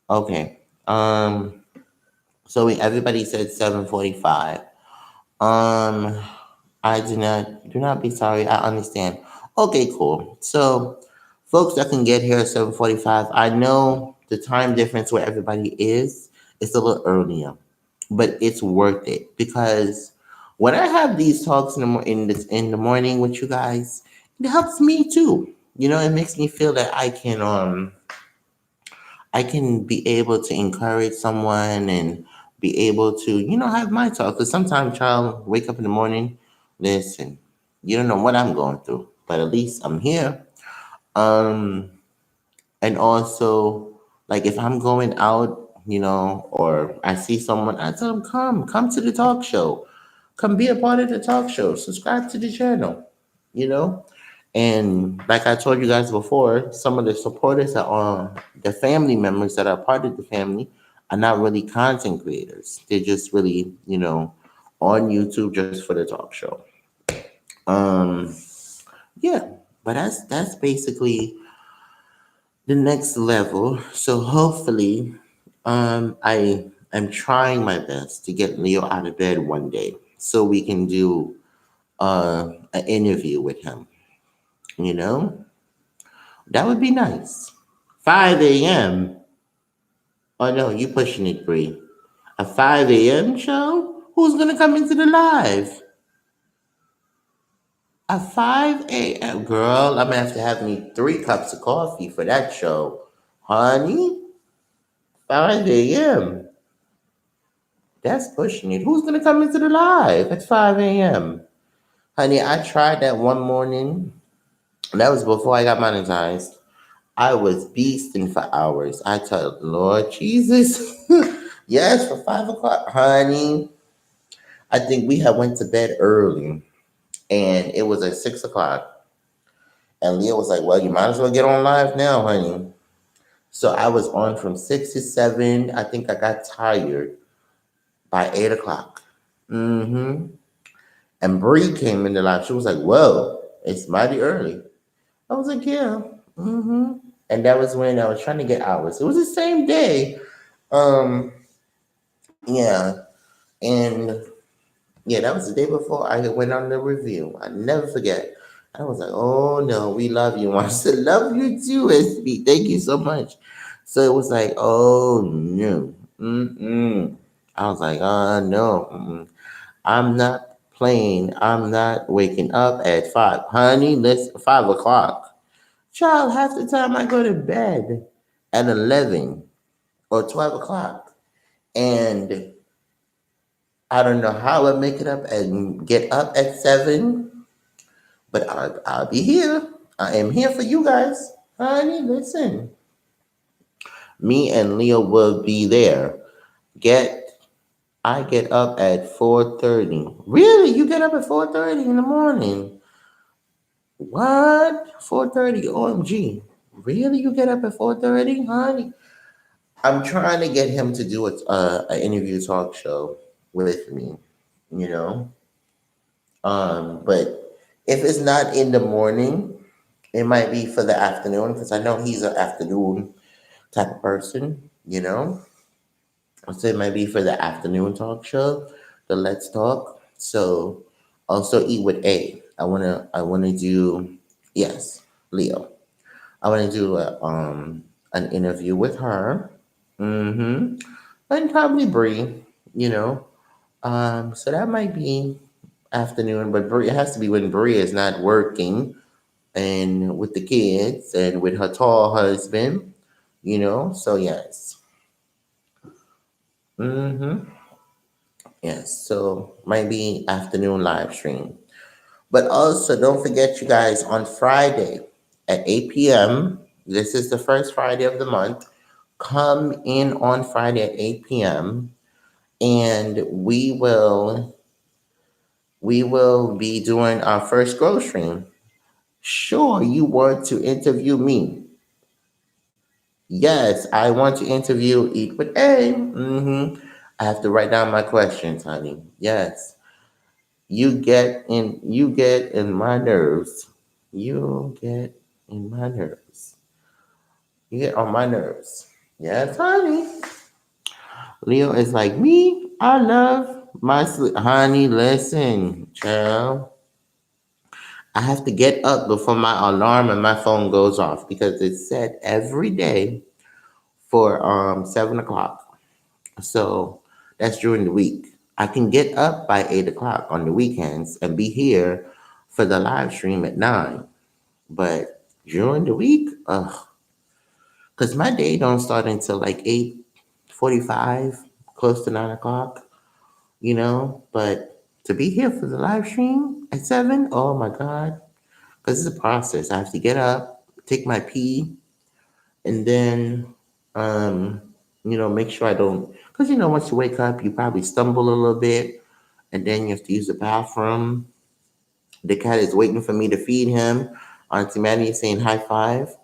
Okay. So everybody said 7:45. Um, I do not be sorry. I understand. Okay, cool. So, folks that can get here at 7:45, I know the time difference where everybody is. It's a little earlier, but it's worth it because when I have these talks in the morning with you guys, it helps me too. It makes me feel that I can be able to encourage someone and be able to, have my talk. Because sometimes, child, wake up in the morning, listen, you don't know what I'm going through, but at least I'm here. Um, and also, like if I'm going out, or I see someone, I tell them, come to the talk show, come be a part of the talk show, subscribe to the channel, you know. And like I told you guys before, some of the supporters that are the family members that are part of the family are not really content creators. They're just really, on YouTube just for the talk show. Um, yeah, but that's basically the next level. So hopefully, I'm trying my best to get Leo out of bed one day so we can do an interview with him. You know, that would be nice. 5 a.m. Oh no, you pushing it, Bree. A 5 a.m. show? Who's gonna come into the live? A 5 a.m. Girl, I'm gonna have me 3 cups of coffee for that show. Honey, 5 a.m. That's pushing it. Who's gonna come into the live at 5 a.m.? Honey, I tried that one morning. That was before I got monetized. I was beasting for hours. I told Lord Jesus, yes, for 5 o'clock, honey. I think we had went to bed early, and it was at 6 o'clock. And Leah was like, "Well, you might as well get on live now, honey." So I was on from 6 to 7. I think I got tired by 8 o'clock. Mm-hmm. And Bree came in the live. She was like, "Whoa, it's mighty early." I was like, "Yeah." Mm-hmm. And that was when I was trying to get hours. It was the same day. Um, yeah, and yeah, that was the day before I went on the review. I never forget. I was like, "Oh no, we love you." I said, "Love you too, SB. Thank you so much." So it was like, "Oh no, mm-mm." I was like, no, mm-mm. I'm not playing. I'm not waking up at 5, honey. Let's 5 o'clock. Child, half the time I go to bed at 11 or 12 o'clock, and I don't know how I make it up and get up at 7, but I'll be here. I am here for you guys. Honey, listen. Me and Leo will be there. Get I get up at 4:30. Really? You get up at 4:30 in the morning? What? 4:30? OMG. Really? You get up at 4:30, honey? I'm trying to get him to do an interview talk show with me, you know? But if it's not in the morning, it might be for the afternoon because I know he's an afternoon type of person. So it might be for the afternoon talk show, the Let's Talk. So also eat with A. I wanna do, yes, Leo. I wanna do an interview with her. Mm-hmm. And probably Bree, you know. So that might be afternoon, but Bree, it has to be when Bree is not working and with the kids and with her tall husband. So yes. Mm-hmm. Yes. So might be afternoon live stream. But also don't forget you guys on Friday at 8 p.m. This is the first Friday of the month. Come in on Friday at 8 p.m. and we will be doing our first grocery. Sure, you want to interview me. Yes, I want to interview Eat with A. I have to write down my questions, honey. Yes. You get in my nerves. You get in my nerves. You get on my nerves. Yes, honey. Leo is like me. I love my sleep. Honey, listen, child. I have to get up before my alarm and my phone goes off because it's set every day for 7 o'clock. So that's during the week. I can get up by 8 o'clock on the weekends and be here for the live stream at 9. But during the week, because my day don't start until like 8:45, close to 9 o'clock. But to be here for the live stream at 7, oh my God, because it's a process. I have to get up, take my pee, and then, um, make sure I don't, because, once you wake up, you probably stumble a little bit, and then you have to use the bathroom. The cat is waiting for me to feed him. Auntie Maddie is saying high five.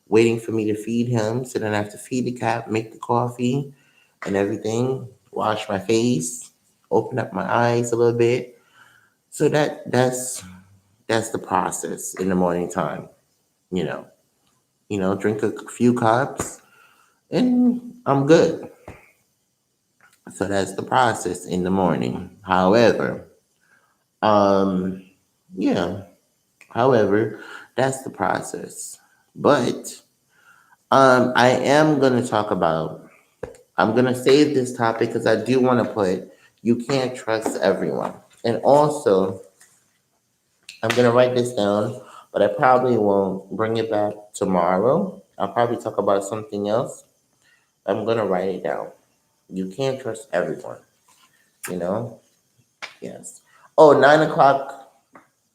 Waiting for me to feed him. So then I have to feed the cat, make the coffee and everything, wash my face, open up my eyes a little bit. So that's the process in the morning time, you know. Drink a few cups and I'm good. So that's the process in the morning. Um yeah, however, that's the process. But I am gonna talk about I'm going to save this topic because I do want to put you can't trust everyone. And also, I'm going to write this down, but I probably won't bring it back tomorrow. I'll probably talk about something else. I'm going to write it down. You can't trust everyone, you know? Yes. Oh, 9 o'clock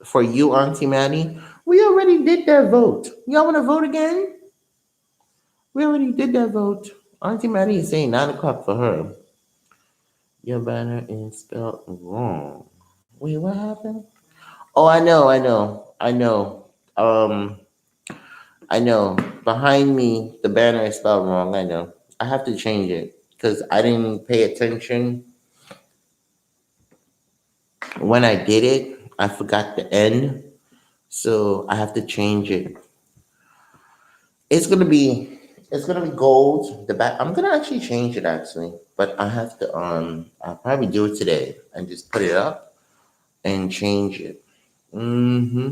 for you, Auntie Maddie. We already did that vote. Y'all want to vote again? We already did that vote. Auntie Maddie is saying 9 o'clock for her. Your banner is spelled wrong. Wait, what happened? Oh, I know. Um, I know. Behind me, the banner is spelled wrong. I know. I have to change it because I didn't pay attention when I did it. I forgot the N, so I have to change it. It's gonna be, it's gonna be gold. The back. I'm gonna actually change it actually, but I have to. I'll probably do it today and just put it up and change it. Mm-hmm.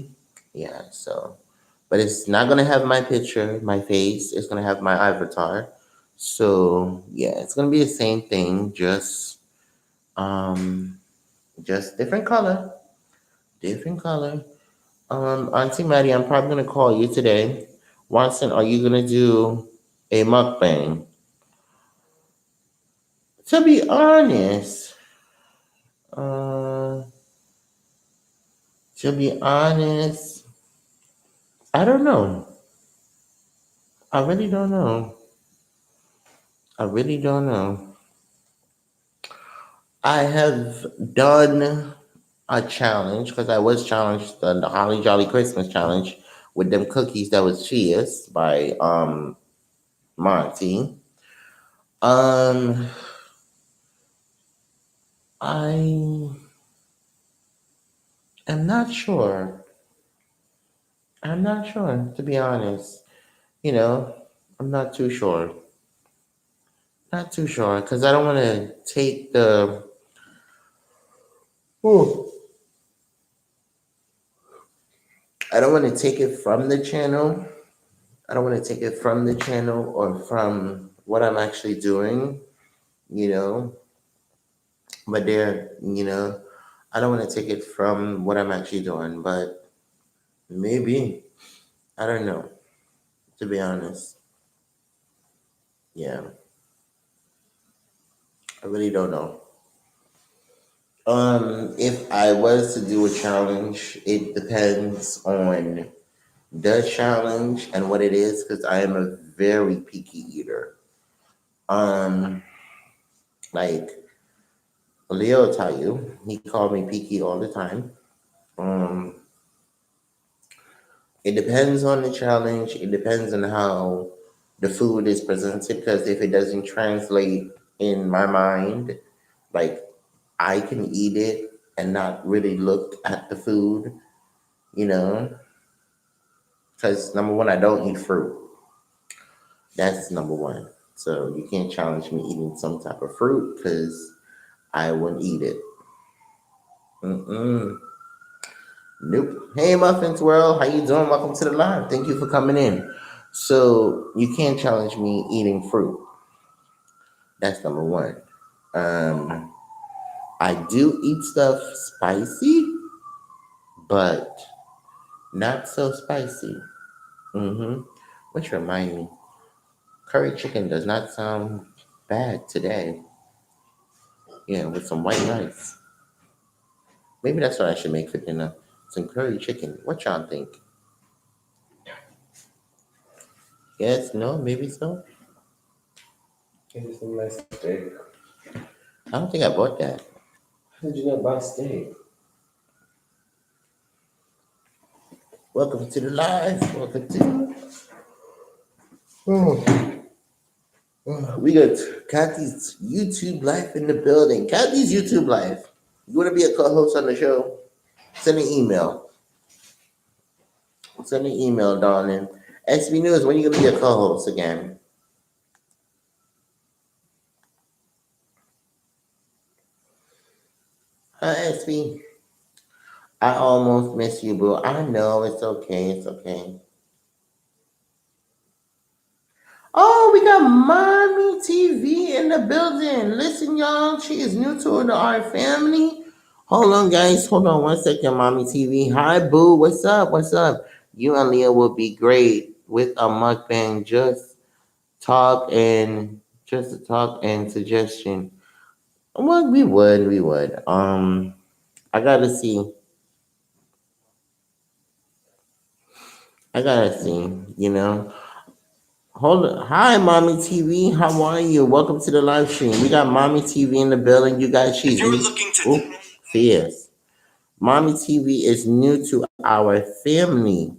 Yeah. So, but it's not gonna have my picture, my face. It's gonna have my avatar. So yeah, it's gonna be the same thing, um, just different color, different color. Auntie Maddie, I'm probably gonna call you today. Watson, are you gonna do a mukbang? To be honest, uh, to be honest, I don't know. I really don't know. I really don't know. I have done a challenge because I was challenged on the Holly Jolly Christmas challenge with them cookies that was Cheers by Monty. Um I am not sure. I'm not sure to be honest. You know, I'm not too sure. Not too sure because I don't want to take the. Ooh, I don't want to take it from the channel. I don't want to take it from the channel or from what I'm actually doing. You know, but I don't want to take it from what I'm actually doing, but maybe I don't know. To be honest, yeah, I really don't know. If I was to do a challenge, it depends on the challenge and what it is, because I am a very picky eater. Um, like Leo will tell you, he called me picky all the time. Um, It depends on the challenge. It depends on how the food is presented. Because if it doesn't translate in my mind, like I can eat it and not really look at the food, you know. Because number one, I don't eat fruit. That's number one. So you can't challenge me eating some type of fruit because I wouldn't eat it. Mm-mm. Nope. Hey, Muffins World, how you doing? Welcome to the live. Thank you for coming in. So you can't challenge me eating fruit. That's number one. Um, I do eat stuff spicy, but not so spicy. Mm-hmm. Which remind me, curry chicken does not sound bad today. Yeah, with some white rice. Maybe that's what I should make for dinner. Some curry chicken. What y'all think? Yes, no, maybe so. Give me some nice steak. I don't think I bought that. How did you not buy steak? Welcome to the live. Welcome to. Oh, we got Kathy's YouTube live in the building. Kathy's YouTube live. You want to be a co-host on the show? Send an email. Send an email, darling. SB News. When are you gonna be a co-host again? SB. I almost miss you, boo. I know it's okay. It's okay. Oh, we got Mommy TV in the building. Listen, y'all, she is new to our family. Hold on, guys. Hold on 1 second, Mommy TV. Hi, boo. What's up? What's up? You and Leah will be great with a mukbang. Just to talk and suggestion. Well, we would. I gotta see. I gotta see. You know. Hold on. Hi, Mommy TV. How are you? Welcome to the live stream. We got Mommy TV in the building. You guys, she's new. Oh, fierce. Mommy TV is new to our family.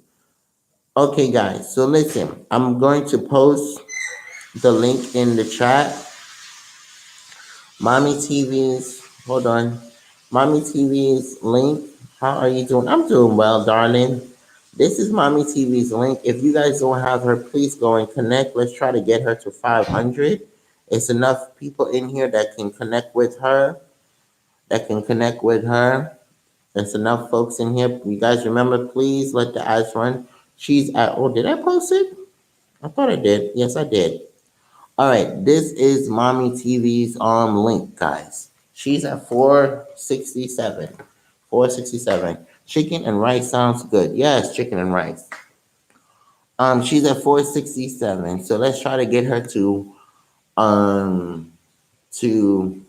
Okay, guys. So listen, I'm going to post the link in the chat. Mommy TV's. Hold on. Mommy TV's link. How are you doing? I'm doing well, darling. This is Mommy TV's link. If you guys don't have her, please go and connect. Let's try to get her to 500. It's enough people in here that can connect with her. That can connect with her. There's enough folks in here. You guys remember, please let the ads run. She's at, oh, did I post it? I thought I did. Yes, I did. All right, this is Mommy TV's link, guys. She's at 467. 467. Chicken and rice sounds good. Yes, chicken and rice. She's at 467. So let's try to get her um to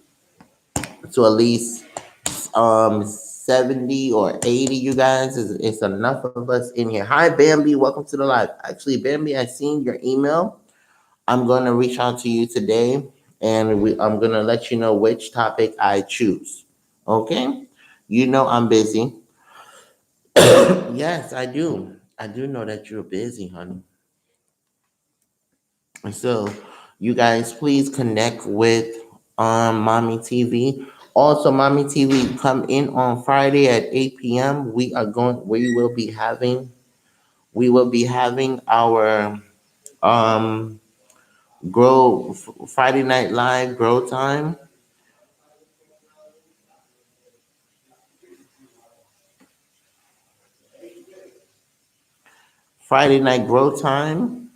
to at least 70 or 80, you guys. It's enough of us in here. Hi Bambi, welcome to the live. Actually, Bambi, I seen your email. I'm gonna reach out to you today and I'm gonna let you know which topic I choose. Okay? You know I'm busy. Yes, I do. I do know that you're busy, honey. And so you guys please connect with Mommy TV. Also, Mommy TV, come in on Friday at 8 p.m. We will be having our um Friday night live grow time. Friday night grow time.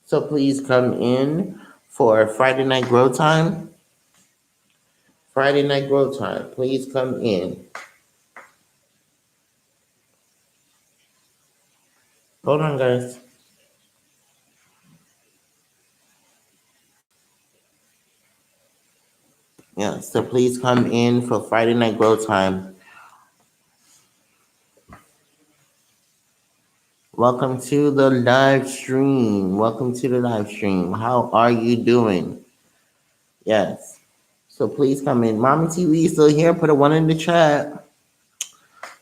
So please come in for Friday night grow time. Friday night grow time. Please come in. Hold on, guys. Yeah, so please come in for Friday night grow time. Welcome to the live stream. Welcome to the live stream. How are you doing? Yes. So please come in. Mommy TV is still here. Put a one in the chat.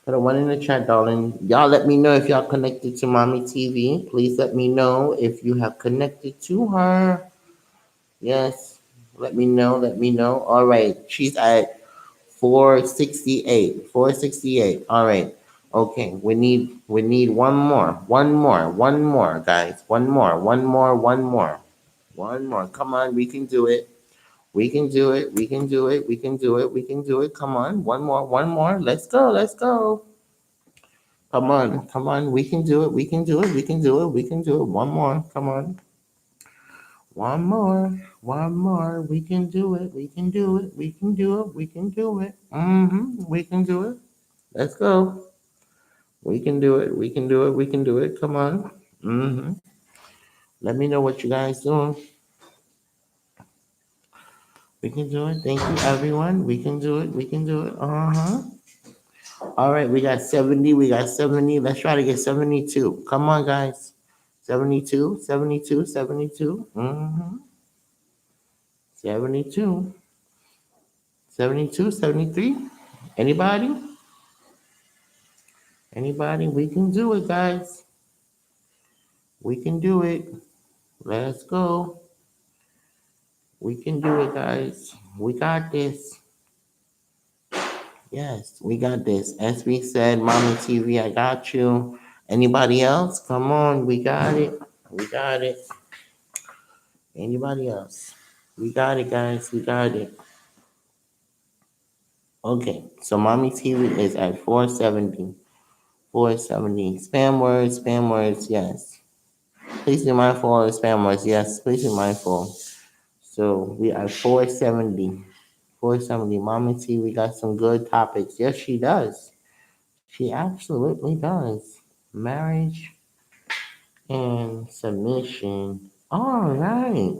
Put a one in the chat, darling. Y'all let me know if y'all connected to Mommy TV. Please let me know if you have connected to her. Yes. Let me know. Let me know. All right. She's at 468. 468. All right. Okay, we need one more, guys. One more. Come on, we can do it. We can do it. We can do it. We can do it. We can do it. Come on, one more. Let's go. Let's go. Come on, come on. We can do it. We can do it. We can do it. We can do it. One more. Come on. One more. One more. We can do it. We can do it. We can do it. We can do it. We can do it. Let's go. We can do it. We can do it. We can do it. Come on. Let me know what you guys doing. We can do it. Thank you, everyone. We can do it. We can do it. All right, we got 70. We got 70. Let's try to get 72. Come on, guys. 72, 72, 72. 72, 72, 73. Anybody? Anybody? We can do it, guys. We can do it. Let's go. We can do it, guys. We got this. Yes, we got this. As we said, Mommy TV, I got you. Anybody else? Come on, we got it. We got it. Anybody else? We got it, guys. We got it. Okay, so Mommy TV is at 470. 470. Spam words, yes. Please be mindful of the spam words. Yes, please be mindful. So we are 470. 470. Mommy TV got some good topics. Yes, she does. She absolutely does. Marriage and submission. All right.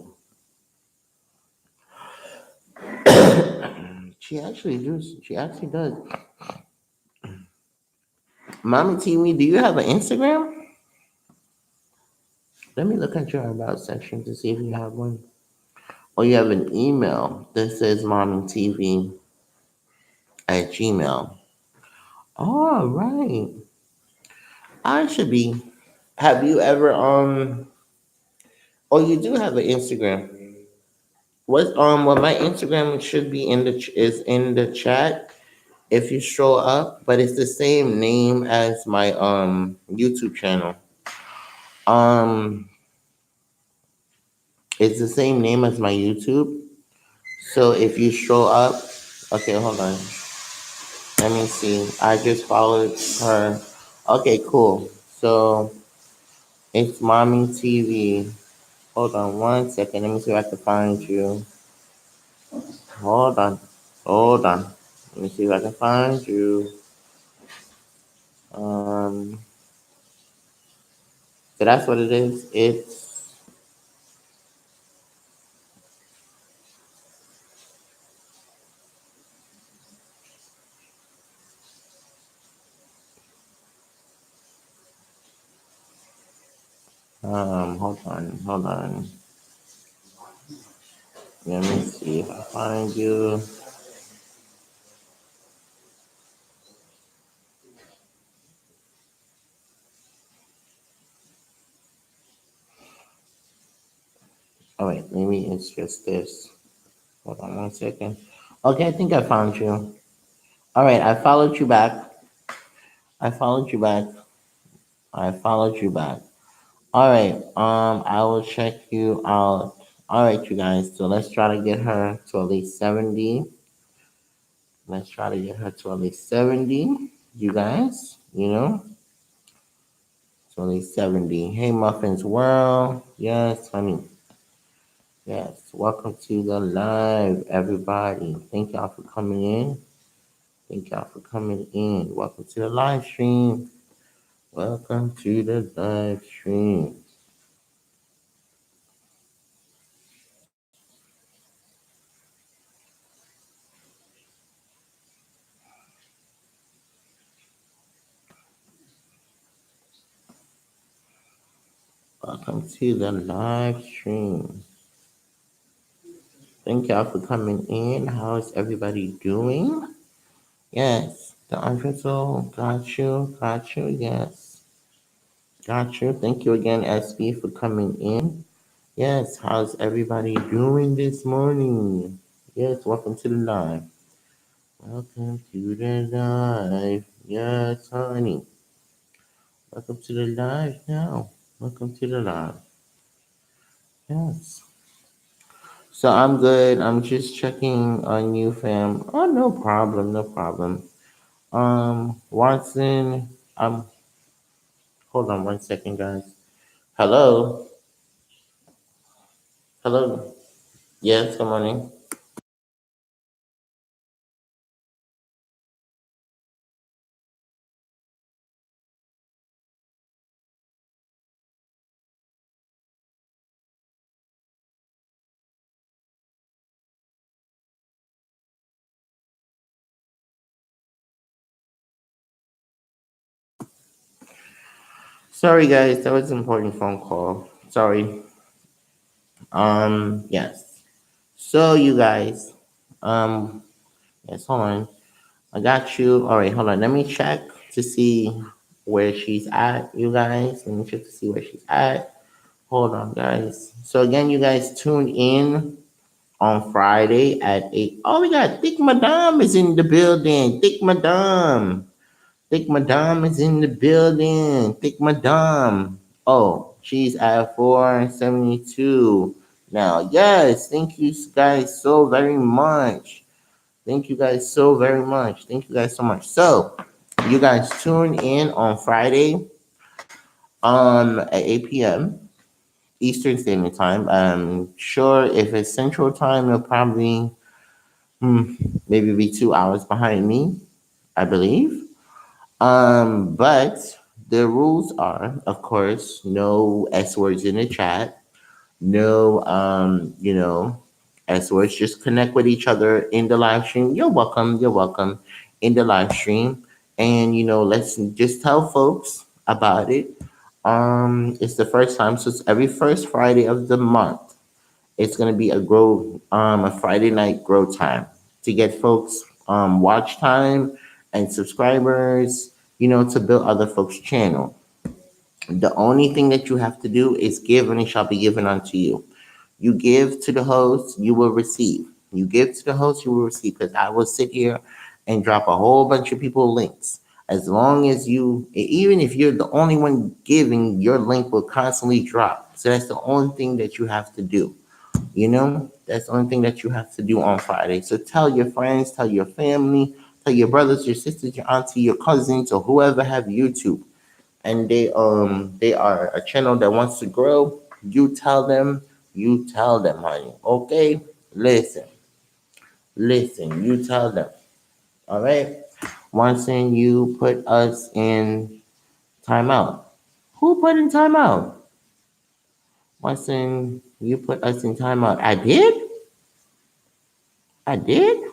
She actually does. She actually does. Mommy TV, do you have an Instagram? Let me look at your about section to see if you have one. Or you have an email that says mommytv at Gmail. All right. I should be. Have you ever Oh, you do have an Instagram. Well, my Instagram should be is in the chat if you scroll up, but it's the same name as my YouTube channel. Um, it's the same name as my YouTube. So if you scroll up, okay, hold on. Let me see. I just followed her. Okay, cool. So it's Mommy TV. Hold on 1 second. Let me see if I can find you. Hold on. Hold on. Let me see if I can find you. Um, so that's what it is. It's hold on. Let me see if I find you. Oh wait, maybe it's just this. Hold on 1 second. Okay, I think I found you. All right, I followed you back. I followed you back. I followed you back. All right. I will check you out. All right, you guys. So let's try to get her to at least 70. Let's try to get her to at least 70. You guys, to at least 70. Hey, Muffins World. Yes, honey. Yes. Welcome to the live, everybody. Thank y'all for coming in. Thank y'all for coming in. Welcome to the live stream. Welcome to the live stream. Welcome to the live stream. Thank y'all for coming in. How is everybody doing? Yes, the Unfrizzle, got you, yes, got you. Thank you again, SB, for coming in. Yes, how's everybody doing this morning? Yes, welcome to the live. Welcome to the live. Yes, honey. Welcome to the live now. Welcome to the live. Yes. So I'm good. I'm just checking on you, fam. Oh, no problem. No problem. Watson. Hold on one second, guys. Hello. Hello. Yes, good morning. Sorry, guys. That was an important phone call. Sorry. Yes. So, you guys. Um, yes, hold on. I got you. All right, hold on. Let me check to see where she's at, you guys. Let me check to see where she's at. Hold on, guys. So again, you guys tune in on Friday at 8. Oh, we got Thick Madame is in the building. Thick Madame. Thick Madame is in the building. Thick Madame. Oh, she's at 472 now. Yes, thank you guys so very much. Thank you guys so very much. Thank you guys so much. So, you guys tune in on Friday at 8 p.m. Eastern Standard Time. I'm sure if it's Central Time, you'll probably maybe be 2 hours behind me, I believe. But the rules are, of course, no S words in the chat. No, S words. Just connect with each other in the live stream. You're welcome. You're welcome in the live stream. And, let's just tell folks about it. It's the first time, so it's every first Friday of the month. It's gonna be a Friday night grow time to get folks watch time and subscribers, to build other folks' channel. The only thing that you have to do is give, and it shall be given unto you. You give to the host, you will receive. You give to the host, you will receive. Because I will sit here and drop a whole bunch of people links. As long as even if you're the only one giving, your link will constantly drop. So that's the only thing that you have to do. That's the only thing that you have to do on Friday. So tell your friends, tell your family, tell your brothers, your sisters, your auntie, your cousins, or whoever have YouTube and they are a channel that wants to grow. You tell them, honey. Okay? Listen, you tell them. All right? Once in you put us in timeout. Who put in timeout? Once in you put us in timeout. I did? I did?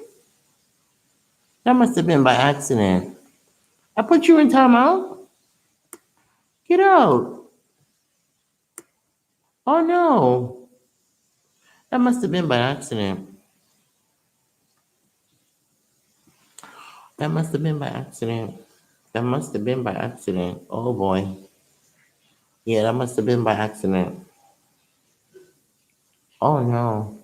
That must have been by accident. I put you in timeout? Get out. Oh no. That must have been by accident. That must have been by accident. That must have been by accident. Oh boy. Yeah, that must have been by accident. Oh no.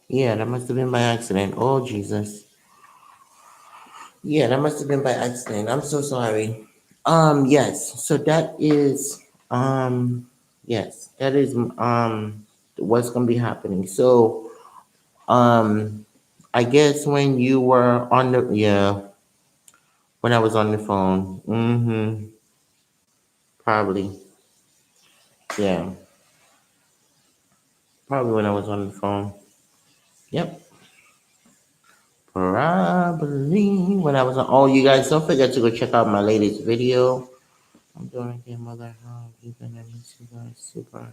Yeah, that must have been by accident. Oh Jesus. Yeah, that must have been by accident. I'm so sorry. Yes. So that is yes, that is what's gonna be happening. So I guess when you were on the when I was on the phone. Probably. Yeah. Probably when I was on the phone. Yep. Probably when I was on. Oh, you guys don't forget to go check out my latest video. I'm doing again, mother. How you been? I miss you guys super.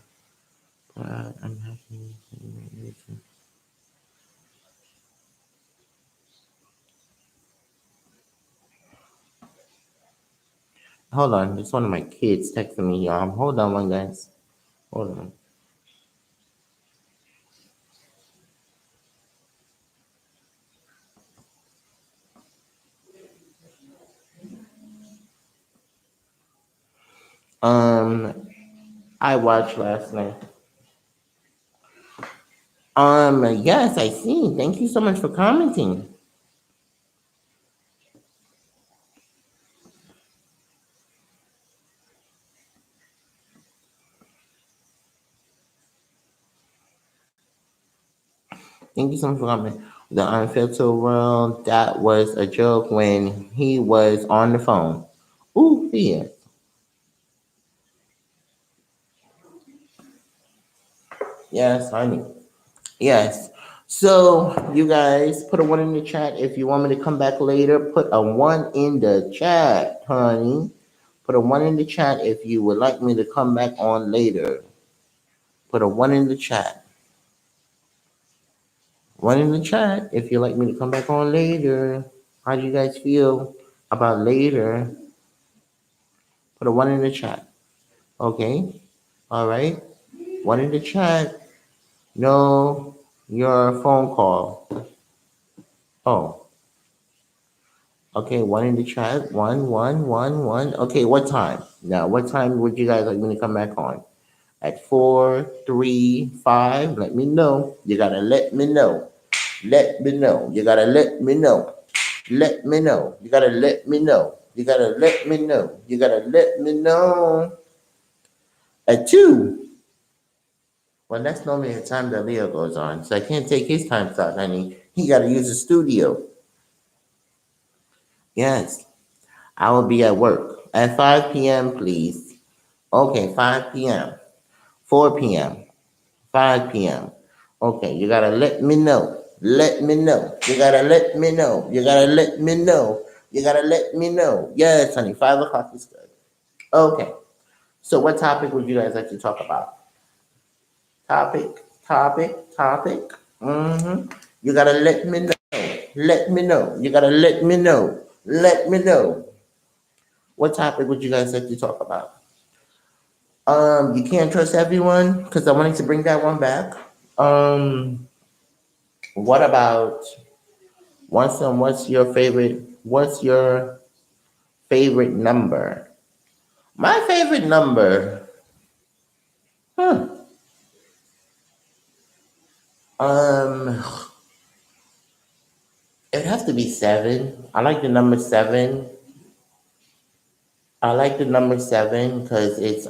But I'm happy. Hold on, it's one of my kids texting me. Hold on, one guys. Hold on. I watched last night. Yes, I see. Thank you so much for commenting. Thank you so much for coming. The unfiltered world. That was a joke when he was on the phone. Ooh, yeah. Yes, honey. Yes. So you guys put a one in the chat if you want me to come back later. Put a one in the chat, honey. Put a one in the chat if you would like me to come back on later. Put a one in the chat. One in the chat if you'd like me to come back on later. How do you guys feel about later? Put a one in the chat. Okay. All right. One in the chat. No, your phone call. Oh, okay. One in the chat. One. Okay. What time? Now, what time would you guys like me to come back on? At 4, 3, 5. Let me know. You gotta let me know. Let me know. You gotta let me know. Let me know. You gotta let me know. You gotta let me know. You gotta let me know. At 2. Well, that's normally the time that Leo goes on, so I can't take his time slot, honey. He got to use the studio. Yes, I will be at work at 5 p.m., please. Okay, 5 p.m., 4 p.m., 5 p.m. Okay, you got to let me know. Let me know. You got to let me know. You got to let me know. You got to let me know. Yes, honey, 5 o'clock is good. Okay, so what topic would you guys like to talk about? Topic. Mm-hmm. You gotta let me know. Let me know. You gotta let me know. Let me know. What topic would you guys like to talk about? You can't trust everyone because I wanted to bring that one back. Um, what about what's your favorite? What's your favorite number? My favorite number. Huh. Um, it'd have to be 7. I like the number 7. I like the number 7 because it's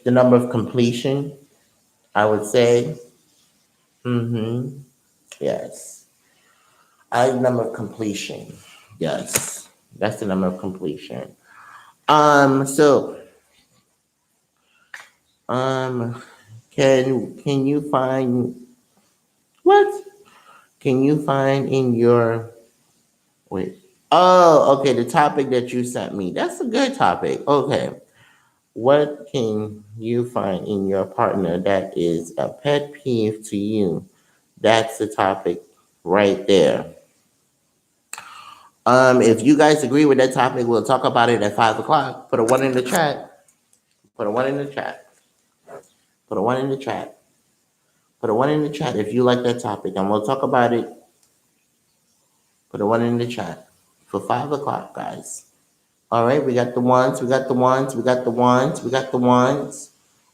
the number of completion. I would say. Mm-hmm. Yes, I like the number of completion. Yes, that's the number of completion. So um, can you find what? Can you find in your wait? Oh, okay. The topic that you sent me. That's a good topic. Okay. What can you find in your partner that is a pet peeve to you? That's the topic right there. If you guys agree with that topic, we'll talk about it at 5 o'clock. Put a one in the chat. Put a one in the chat. Put a one in the chat. Put a one in the chat if you like that topic, and we'll talk about it. Put a one in the chat for 5 o'clock, guys. All right, we got the ones. We got the ones. We got the ones. We got the ones.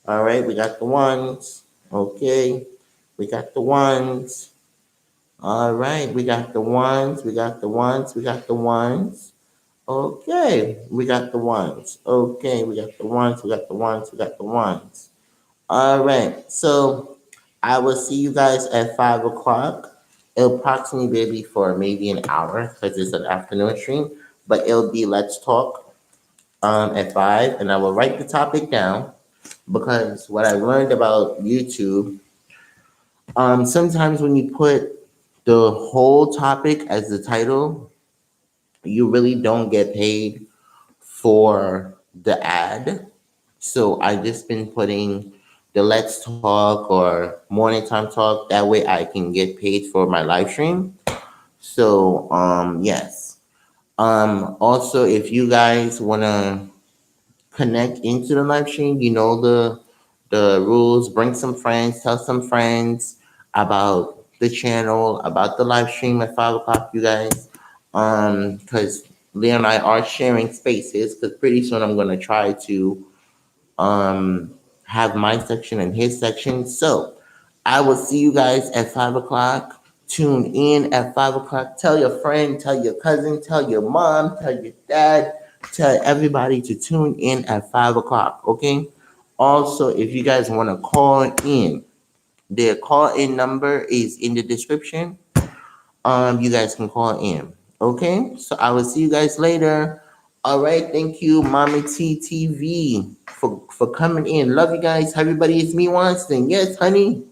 All right, we got the ones. Okay, we got the ones. All right, we got the ones. We got the ones. We got the ones. Okay, we got the ones. Okay, we got the ones. We got the ones. We got the ones. All right, so I will see you guys at 5 o'clock. It'll approximately be for maybe an hour because it's an afternoon stream, but it'll be Let's Talk at 5, and I will write the topic down because what I learned about YouTube, sometimes when you put the whole topic as the title, you really don't get paid for the ad. So I just been putting the Let's Talk or Morning Time Talk. That way I can get paid for my live stream. So yes. Also if you guys wanna connect into the live stream, you know the rules. Bring some friends, tell some friends about the channel, about the live stream at 5 o'clock, you guys. Because Leah and I are sharing spaces. Because pretty soon I'm gonna try to um have my section and his section. So I will see you guys at 5 o'clock. Tune in at 5 o'clock. Tell your friend, tell your cousin, tell your mom, tell your dad, tell everybody to tune in at 5 o'clock. Okay. Also, if you guys want to call in, Their call-in number is in the description. You guys can call in. Okay, so I will see you guys later. All right, thank you, Mommy TTV, for coming in. Love you guys. Everybody, it's me, Winston. Yes, honey.